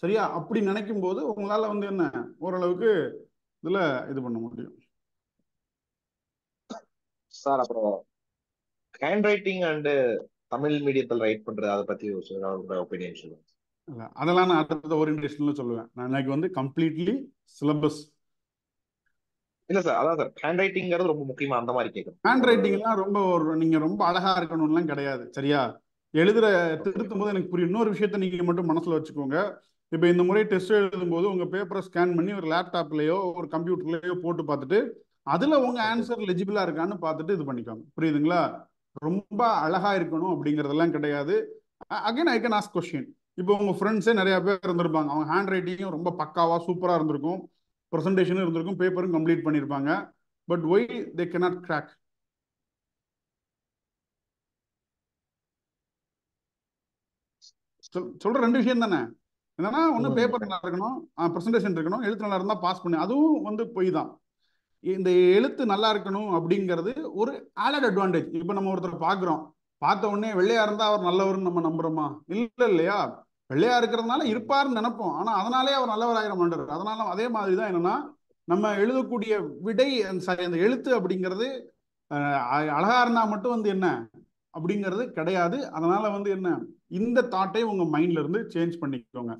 சரியா? அப்படி நினைக்கும் போது உங்களால வந்து என்ன ஓரளவுக்கு இதுல இது பண்ண முடியும். சார் அப்புறம் ஹேண்ட் ரைட்டிங் அண்ட் தமிழ் மீடியத்தில் ரைட் பண்றது அதை பத்தி உங்களோட ஒப்பீனியன் சொல்லுங்க. அதெல்லாம் நான் அடுத்த ஓரியன்டேஷன்ல சொல்லுவேன். நான் எனக்கு வந்து கம்ப்ளீட்லி சிலபஸ். இல்ல சார், அதான் சார் ஹேண்ட் ரைட்டிங்கிறது ரொம்ப முக்கியமா அந்த மாதிரி கேட்கணும். ஹேண்ட் ரைட்டிங்லாம் ரொம்ப நீங்க ரொம்ப அழகா இருக்கணும்லாம் கிடையாது. சரியா? எழுதுற திருத்தும் போது எனக்கு புரியும். இன்னொரு விஷயத்த நீங்க மட்டும் மனசுல வச்சுக்கோங்க. இப்போ இந்த முறை டெஸ்ட் எழுதும் போது உங்க பேப்பரை ஸ்கேன் பண்ணி ஒரு லேப்டாப்லயோ ஒரு கம்ப்யூட்டர்லயோ போட்டு பார்த்துட்டு அதுல உங்க ஆன்சர் லெஜிபிளா இருக்கான்னு பார்த்துட்டு இது பண்ணிக்கோங்க. புரியுதுங்களா? ரொம்ப அழகா இருக்கணும் அப்படிங்கறதெல்லாம் கிடையாது. Again I can ask question. இப்போ உங்க ஃப்ரெண்ட்ஸே நிறைய பேர் இருந்திருப்பாங்க, அவங்க ஹேண்ட் ரைட்டிங்கும் ரொம்ப பக்காவா சூப்பரா இருந்திருக்கும், ப்ரெசன்டேஷனும் இருந்திருக்கும், பேப்பரும் கம்ப்ளீட் பண்ணியிருப்பாங்க. But why they cannot crack? சொல்ற ரெண்டு விஷயம் தானே. என்னன்னா ஒன்று பேப்பர் நல்லா இருக்கணும், ப்ரெசன்டேஷன் இருக்கணும், எழுத்து நல்லா இருந்தால் பாஸ் பண்ணு. அதுவும் வந்து பொய் தான். இந்த எழுத்து நல்லா இருக்கணும் அப்படிங்கிறது ஒரு ஆடட் அட்வான்டேஜ். இப்போ நம்ம ஒருத்தர் பார்க்குறோம், பார்த்த உடனே வெள்ளையா இருந்தால் அவர் நல்லவர்னு நம்ம நம்புறோமா? இல்லை இல்லையா? வெள்ளையா இருக்கிறதுனால இருப்பாருன்னு நினைப்போம், ஆனால் அதனாலே அவர் நல்லவர் ஆகிட மாட்டார். அதனால அதே மாதிரி தான் என்னன்னா நம்ம எழுதக்கூடிய விடை அந்த எழுத்து அப்படிங்கிறது அழகா இருந்தா மட்டும் வந்து என்ன அப்படிங்கிறது கிடையாது. அதனால வந்து என்ன, இந்த தாட்டை உங்க மைண்ட்ல இருந்து சேஞ்ச் பண்ணிக்கோங்க.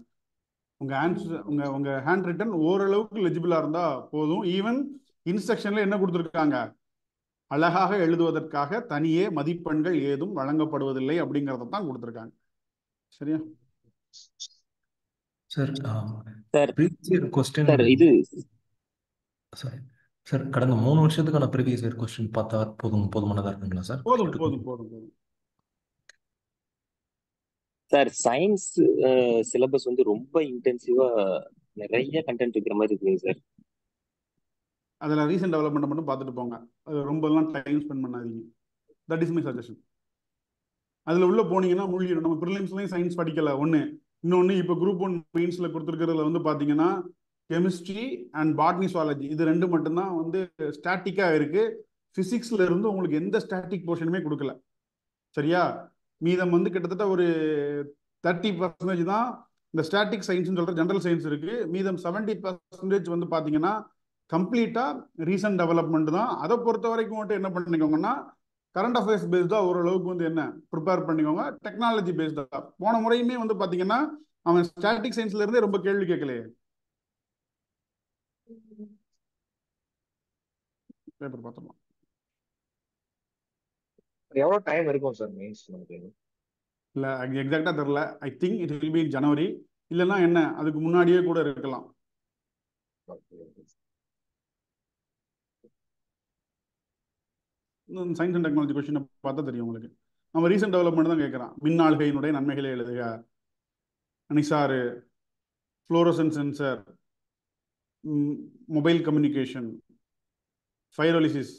உங்க ஆன்சர் உங்க ஹேண்ட் ரிட்டன் ஓரளவுக்கு லெஜிபிளா இருந்தா போதும். ஈவன் இன்ஸ்ட்ரக்ஷன்ல என்ன கொடுத்துருக்காங்க, அழகாக எழுதுவதற்காக தனியே மதிப்பெண்கள் ஏதும் வழங்கப்படுவதில்லை அப்படிங்கறத தான் கொடுத்துருக்காங்க. சரியா? சார் சார் கொஸ்டின் சார் இது சாரி சார், கடந்த 3 வருஷத்துக்கான ப்ரீவியஸ் இயர் கொஸ்டின் பார்த்தா போதுமானதா இருக்குங்களா சார்? போதும் போதும் போதும் போதும். சார் சயின்ஸ் சிலபஸ் வந்து ரொம்ப இன்டென்சிவா நிறைய கண்டென்ட் இருக்கிற மாதிரி இருக்குங்க சார். அதில் ரீசன்ட் டெவலப்மெண்ட் மட்டும் பார்த்துட்டு போங்க. அது ரொம்பலாம் டைம் ஸ்பெண்ட் பண்ணாதீங்க. That is my suggestion. அதில் உள்ள போனீங்கன்னா மூழ்கிடும். நம்ம ப்ரிலிம்ஸ்லையும் சயின்ஸ் படிக்கல ஒன்று. இன்னொன்று இப்போ குரூப் 1 மெயின்ஸில் கொடுத்துருக்கிறதுல வந்து பார்த்தீங்கன்னா கெமிஸ்ட்ரி அண்ட் பாட்னி சுவாலஜி இது ரெண்டு மட்டும்தான் வந்து ஸ்டாட்டிக்காக இருக்கு. ஃபிசிக்ஸ்ல இருந்து உங்களுக்கு எந்த ஸ்டாட்டிக் போர்ஷனுமே கொடுக்கல. சரியா? மீதம் வந்து கிட்டத்தட்ட ஒரு 30% தான் இந்த ஸ்டாட்டிக் சயின்ஸ் சொல்ற ஜெனரல் சயின்ஸ் இருக்கு. மீதம் 70% வந்து பாத்தீங்கன்னா கம்ப்ளீட்டா ரீசன்ட் டெவலப்மெண்ட் தான். அதை பொறுத்த வரைக்கும் மட்டும் என்ன பண்ணிக்கோங்கன்னா கரண்ட் அஃபேர்ஸ் பேஸ்டா ஓரளவுக்கு வந்து என்ன ப்ரிப்பேர் பண்ணிக்கோங்க. டெக்னாலஜி பேஸ்டா போன முறையுமே வந்து பாத்தீங்கன்னா அவன் ஸ்டாட்டிக் சயின்ஸ்ல இருந்தே ரொம்ப கேள்வி கேட்கலையே. பேப்பர் பார்த்தோம். எவ்வளவு டைம் இருக்கும் சார் மெயின்ஸ் நமக்கு? இல்லை எக்ஸாக்டா தெரியல. I think it will be in January. இல்லைன்னா என்ன அதுக்கு முன்னாடியே கூட இருக்கலாம். சயின்ஸ் அண்ட் டெக்னாலஜி கொஸ்டினை பார்த்தா தெரியும் உங்களுக்கு. நம்ம ரீசன்ட் டெவலப்மெண்ட் தான் கேட்குறான். மின்னாள்கையினுடைய நன்மைகளை எழுதுக, NISAR, fluorescence sensor, mobile communication, pyrolysis,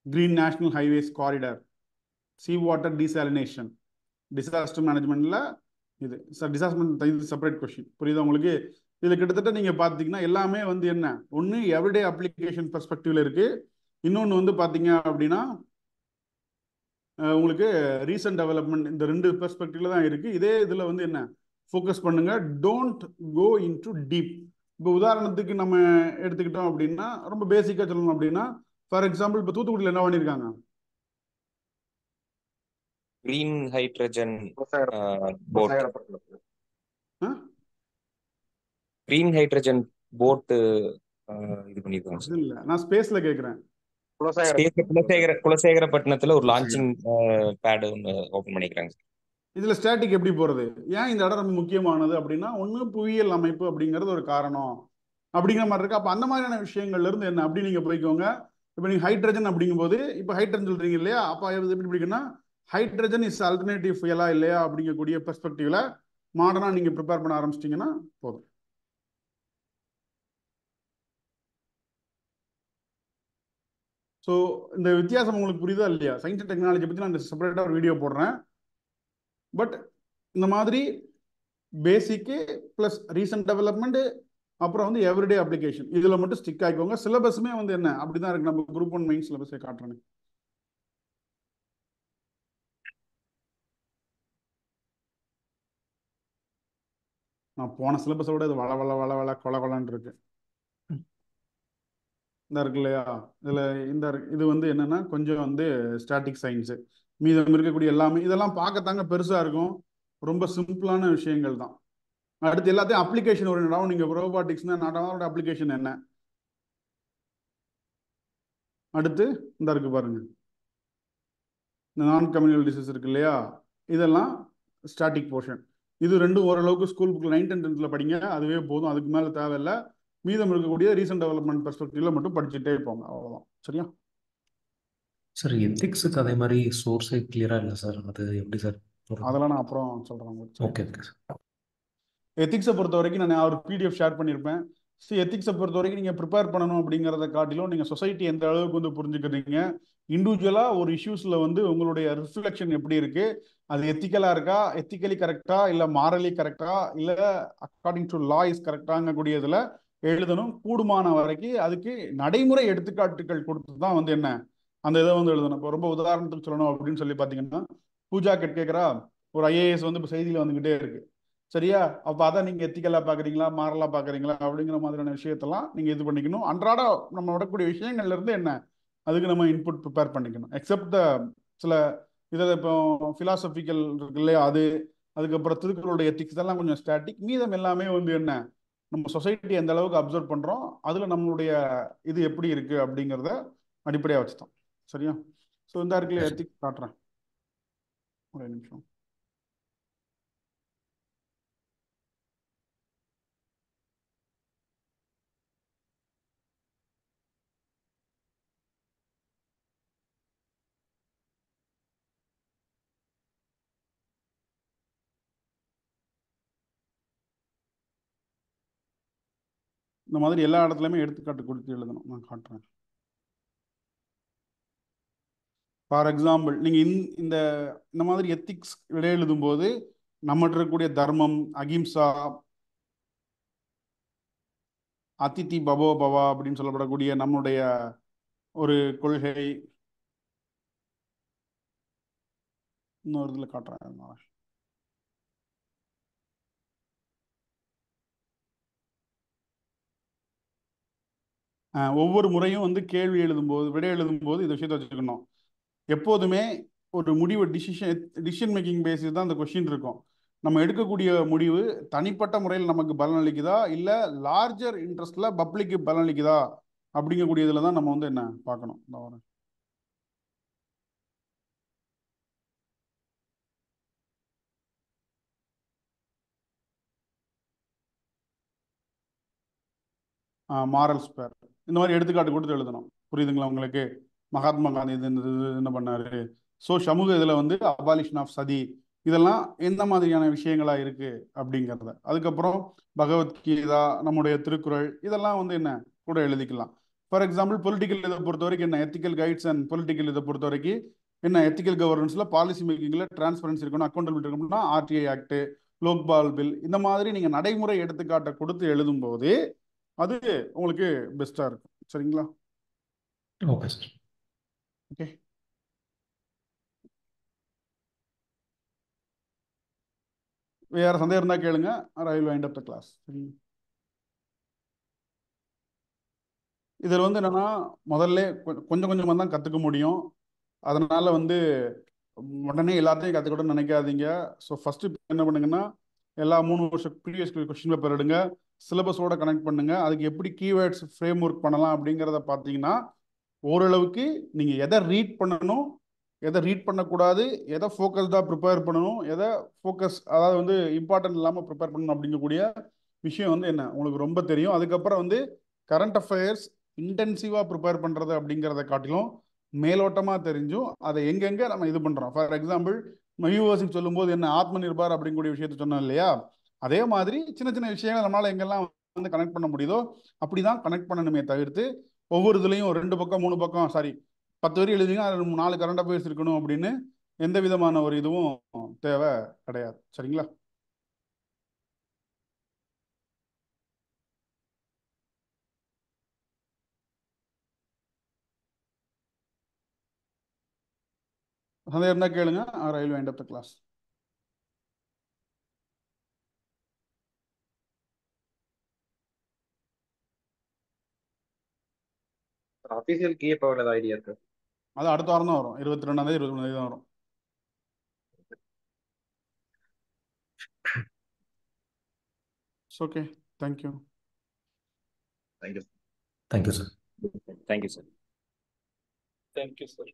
green national highways corridor, sea water desalination, disaster மேனேஜ்மெண்ட்ல இது சார் டிசாஸ்டர் இது செப்பரேட் கொஸ்டின். புரியுதா உங்களுக்கு? இதில் கிட்டத்தட்ட நீங்கள் பார்த்தீங்கன்னா எல்லாமே வந்து என்ன ஒன்று எவ்ரிடே அப்ளிகேஷன் பெர்ஸ்பெக்டிவ்ல இருக்கு. இன்னொன்று வந்து பார்த்தீங்க அப்படின்னா உங்களுக்கு ரீசன்ட் டெவலப்மெண்ட் இந்த ரெண்டு பெர்ஸ்பெக்டிவ்ல தான் இருக்கு. இதே இதில் வந்து என்ன ஃபோக்கஸ் பண்ணுங்க. Don't go into deep. இப்போ உதாரணத்துக்கு நம்ம எடுத்துக்கிட்டோம் அப்படின்னா ரொம்ப பேசிக்காக சொல்லணும் அப்படின்னா ஃபார் எக்ஸாம்பிள் இப்போ தூத்துக்குடியில் என்ன பண்ணியிருக்காங்க? Green hydrogen boat green hydrogen boat இது பண்ணிருக்காங்க. இல்ல நான் ஸ்பேஸ்ல கேக்குறேன். குலசேகரப்பட்டினத்துல ஒரு லான்ச்சிங் பேட் ஒன்று ஓபன் பண்ணிக்கிறாங்க. இதில் ஸ்டாட்டிக் எப்படி போகிறது? ஏன் இந்த இடம் ரொம்ப முக்கியமானது அப்படின்னா, ஒன்று புவியியல் அமைப்பு அப்படிங்கிறது ஒரு காரணம் அப்படிங்கிற மாதிரி இருக்குது. அப்போ அந்த மாதிரியான விஷயங்கள்லேருந்து என்ன அப்படி நீங்கள் போய்க்கோங்க. இப்போ நீங்கள் ஹைட்ரஜன் அப்படிங்கும்போது, இப்போ ஹைட்ரஜன் சொல்கிறீங்க இல்லையா, அப்போ எப்படி பிடிக்குன்னா ஹைட்ரஜன் இஸ் அல்டர்னேட்டிவ் ஃபியலா இல்லையா அப்படிங்கக்கூடிய பெர்ஸ்பெக்டிவ்ல மாடர்னாக நீங்கள் ப்ரிப்பேர் பண்ண ஆரம்பிச்சிட்டிங்கன்னா போதும். ஸோ இந்த வித்தியாசம் உங்களுக்கு புரியுதா இல்லையா? சயின்ஸ் அண்ட் டெக்னாலஜி பற்றி நான் செப்பரேட்டாக ஒரு வீடியோ போடுறேன். பட் இந்த மாதிரி பேசிக்கு ப்ளஸ் ரீசன்ட் டெவலப்மெண்ட் அப்புறம் வந்து எவ்ரிடே அப்ளிகேஷன் இதில் மட்டும் ஸ்டிக் ஆகிக்கோங்க. சிலபஸுமே வந்து என்ன அப்படிதான் இருக்கு. நம்ம குரூப் 1 மெயின் சிலபஸை காட்டுறேன். நான் போன சிலபஸை விட இது வள வள வள வள கொல கொலன்னு இருக்கு. இந்த இருக்கு இல்லையா, இதில் இந்த இது வந்து என்னன்னா கொஞ்சம் வந்து ஸ்டாட்டிக் சயின்ஸு, மீதம் இருக்கக்கூடிய எல்லாமே இதெல்லாம் பார்க்கத்தாங்க பெருசாக இருக்கும். ரொம்ப சிம்பிளான விஷயங்கள் தான். அடுத்து எல்லாத்தையும் அப்ளிகேஷன் ஓரியன்டாகவும் நீங்கள் ரோபாட்டிக்ஸ்னா நாட்டோட அப்ளிகேஷன் என்ன, அடுத்து இந்த இருக்கு பாருங்க, இந்த நான் கம்யூனியல் டிசீஸ் இருக்கு இல்லையா, இதெல்லாம் ஸ்டாட்டிக் போர்ஷன். இது ரெண்டும் ஓரளவுக்கு ஸ்கூல் புக்கில் 9th and 10th படிங்க, அதுவே போதும். அதுக்கு மேலே தேவையில்லை. மீதம் இருக்கக்கூடிய ரீசன்ட் டெவலப்மெண்ட் பெர்ஸ்பெக்டிவ்ல மட்டும் படிச்சுட்டே இருப்போங்க, அவ்வளோதான். சரியா சார்? எத்திக்ஸுக்கு அதே மாதிரி சோர்ஸே கிளியராக இல்லை சார். அது எப்படி சார்? அதெல்லாம் நான் அப்புறம் சொல்கிறேன் உங்களுக்கு. Okay okay sir. எத்திக்ஸை பொறுத்த வரைக்கும் நான் ஒரு பிடிஎஃப் ஷேர் பண்ணியிருப்பேன். எத்திக்ஸை பொறுத்த வரைக்கும் நீங்கள் ப்ரிப்பேர் பண்ணணும் அப்படிங்கிறத காட்டிலும் நீங்கள் சொசைட்டி எந்த அளவுக்கு வந்து புரிஞ்சுக்கிறீங்க, இண்டிவிஜுவலாக ஒரு இஷ்யூஸில் வந்து உங்களுடைய ரிஃப்ளெக்ஷன் எப்படி இருக்குது, அது எத்திக்கலாக இருக்கா, எத்திக்கலி கரெக்டாக இல்லை மாரலி கரெக்டாக இல்லை அக்கார்டிங் டு லா இஸ் கரெக்டாங்கக்கூடியதில் எழுதணும். கூடுமான வரைக்கும் அதுக்கு நடைமுறை எடுத்துக்காட்டுகள் கொடுத்து தான் வந்து என்ன அந்த இதை வந்து எழுதணும். இப்போ ரொம்ப உதாரணத்துக்கு சொல்லணும் அப்படின்னு சொல்லி பார்த்தீங்கன்னா, பூஜா கேட்குறா ஒரு ஐஏஎஸ் வந்து இப்போ செய்தியில் வந்துக்கிட்டே இருக்கு. சரியா, அப்போ அதான் நீங்கள் எத்திக்கலாக பார்க்குறீங்களா மாரலாக பார்க்குறீங்களா அப்படிங்கிற மாதிரியான விஷயத்தெல்லாம் நீங்கள் இது பண்ணிக்கணும். அன்றாட நம்ம விடக்கூடிய விஷயங்கள்ல இருந்து என்ன அதுக்கு நம்ம இன்புட் ப்ரிப்பேர் பண்ணிக்கணும். எக்ஸப்ட் சில இதில் இப்போ ஃபிலாசபிக்கல் இருக்கு இல்லையா, அதுக்கப்புறம் திருக்குறளுடைய எத்திக்ஸ் இதெல்லாம் கொஞ்சம் ஸ்டாட்டிக். மீதம் எல்லாமே வந்து என்ன நம்ம சொசைட்டி எந்த அளவுக்கு அப்சர்வ் பண்ணுறோம், அதில் நம்மளுடைய இது எப்படி இருக்குது அப்படிங்கிறத அடிப்படையாக வச்சுதான். சரியா, ஸோ இந்த இருக்குல்ல எத்திக்ஸ் காட்டுறேன் ஒரு நிமிஷம். இந்த மாதிரி எல்லா இடத்துலையுமே எடுத்துக்காட்டு கொடுத்து எழுதணும். நான் காட்டுறேன். ஃபார் எக்ஸாம்பிள் நீங்கள் இந்த மாதிரி எத்திக்ஸ் விட எழுதும்போது நம்மகிட்ட இருக்கக்கூடிய தர்மம், அகிம்சா, அதிதி பவோ பவா அப்படின்னு சொல்லப்படக்கூடிய நம்முடைய ஒரு கொள்கை, இன்னொரு இதில் காட்டுறேன். ஒவ்வொரு முறையும் வந்து கேள்வி எழுதும்போது விடை எழுதும்போது இந்த விஷயத்தை வச்சுக்கணும். எப்போதுமே ஒரு முடிவு டிசிஷன் மேக்கிங் பேசிஸ் தான் அந்த கொஸ்டின் இருக்கும். நம்ம எடுக்கக்கூடிய முடிவு தனிப்பட்ட முறையில் நமக்கு பலன் அளிக்குதா இல்லை லார்ஜர் இன்ட்ரெஸ்ட்ல பப்ளிக்கு பலன் அளிக்குதா அப்படிங்கக்கூடிய இதில் தான் நம்ம வந்து என்ன பார்க்கணும். மாரல் ஸ்பேர் இந்த மாதிரி எடுத்துக்காட்டு கொடுத்து எழுதணும். புரியுதுங்களா உங்களுக்கு? மகாத்மா காந்தி இது என்ன பண்ணாரு, ஸோ சமூக இதில் வந்து அபாலிஷன் ஆஃப் சதி, இதெல்லாம் எந்த மாதிரியான விஷயங்களா இருக்கு அப்படிங்கிறத. அதுக்கப்புறம் பகவத்கீதா, நம்முடைய திருக்குறள், இதெல்லாம் வந்து என்ன கூட எழுதிக்கலாம். ஃபார் எக்ஸாம்பிள் பொலிட்டிக்கல் இதை பொறுத்த வரைக்கும் என்ன எத்திக்கல் கைட்ஸ் அண்ட் பொலிட்டிக்கல் இதை பொறுத்த வரைக்கும் என்ன எத்திக்கல் கவர்னன்ஸ்ல பாலிசி மேக்கிங்ல டிரான்ஸ்பரன்சி இருக்கணும், அக்கௌண்டபிலிட்டி இருக்கணும்னா ஆர்டிஐ ஆக்ட், லோக்பால் பில், இந்த மாதிரி நீங்க நடைமுறை எடுத்துக்காட்டை கொடுத்து எழுதும்போது அது உங்களுக்கு பெஸ்டா இருக்கும். சரிங்களா? Okay sir. ஓகே, வேற சந்தேகம் இருந்தா கேளுங்க. I will wind up the class. இதில் வந்து என்னன்னா முதல்ல கொஞ்சம் கொஞ்சமாக தான் கற்றுக்க முடியும். அதனால வந்து உடனே எல்லாத்தையும் கற்றுக்கணும்னு நினைக்காதீங்க. ஸோ ஃபர்ஸ்ட் என்ன பண்ணுங்கன்னா எல்லா 3 வருஷம் ப்ரீவியஸ் கொஸ்டின் பேப்பர் எடுங்க, சிலபஸோட கனெக்ட் பண்ணுங்க. அதுக்கு எப்படி கீவேர்ட்ஸ் ஃப்ரேம் ஒர்க் பண்ணலாம் அப்படிங்கிறத பார்த்தீங்கன்னா ஓரளவுக்கு நீங்கள் எதை ரீட் பண்ணணும், எதை ரீட் பண்ணக்கூடாது, எதை ஃபோக்கஸ்டாக ப்ரிப்பேர் பண்ணணும், எதை ஃபோக்கஸ் அதாவது வந்து இம்பார்ட்டன்ட் இல்லாமல் ப்ரிப்பேர் பண்ணணும் அப்படிங்கக்கூடிய விஷயம் வந்து என்ன உங்களுக்கு ரொம்ப தெரியும். அதுக்கப்புறம் வந்து கரண்ட் அஃபேர்ஸ் இன்டென்சிவாக ப்ரிப்பேர் பண்ணுறது அப்படிங்கிறத காட்டிலும் மேலோட்டமாக தெரிஞ்சும் அதை எங்கெங்கே நம்ம இது பண்ணுறோம். ஃபார் எக்ஸாம்பிள் வியூவர்ஸுக்கு சொல்லும்போது என்ன ஆத்ம நிர்பார் அப்படிங்கக்கூடிய விஷயத்த சொன்னோம் இல்லையா, அதே மாதிரி சின்ன சின்ன விஷயங்கள் நம்மளால் எங்கெல்லாம் வந்து கனெக்ட் பண்ண முடியுதோ அப்படி தான் கனெக்ட் பண்ணணுமே தவிர்த்து ஒவ்வொரு இதுலையும் 2 பக்கம் 3 பக்கம் சாரி 10 வரி எழுதிங்கன்னா அதில் 4 கரண்ட் அஃபேர்ஸ் இருக்கணும் அப்படின்னு எந்த விதமான ஒரு இதுவும் தேவை கிடையாது. சரிங்களா? சந்தேகம் இருந்தால் கேளுங்க. ரயில் வைண்ட் அப் த கிளாஸ். அபிஷியல் கீ எப்போ ஏதாவது ஐடியா இருக்கு? அது அடுத்த வாரம் தான் வரும். 22ஆம் தேதி 23ஆம் தேதி தான் வரும். Okay, thank you. Thank you. Thank you sir. Thank you sir. Thank you sir.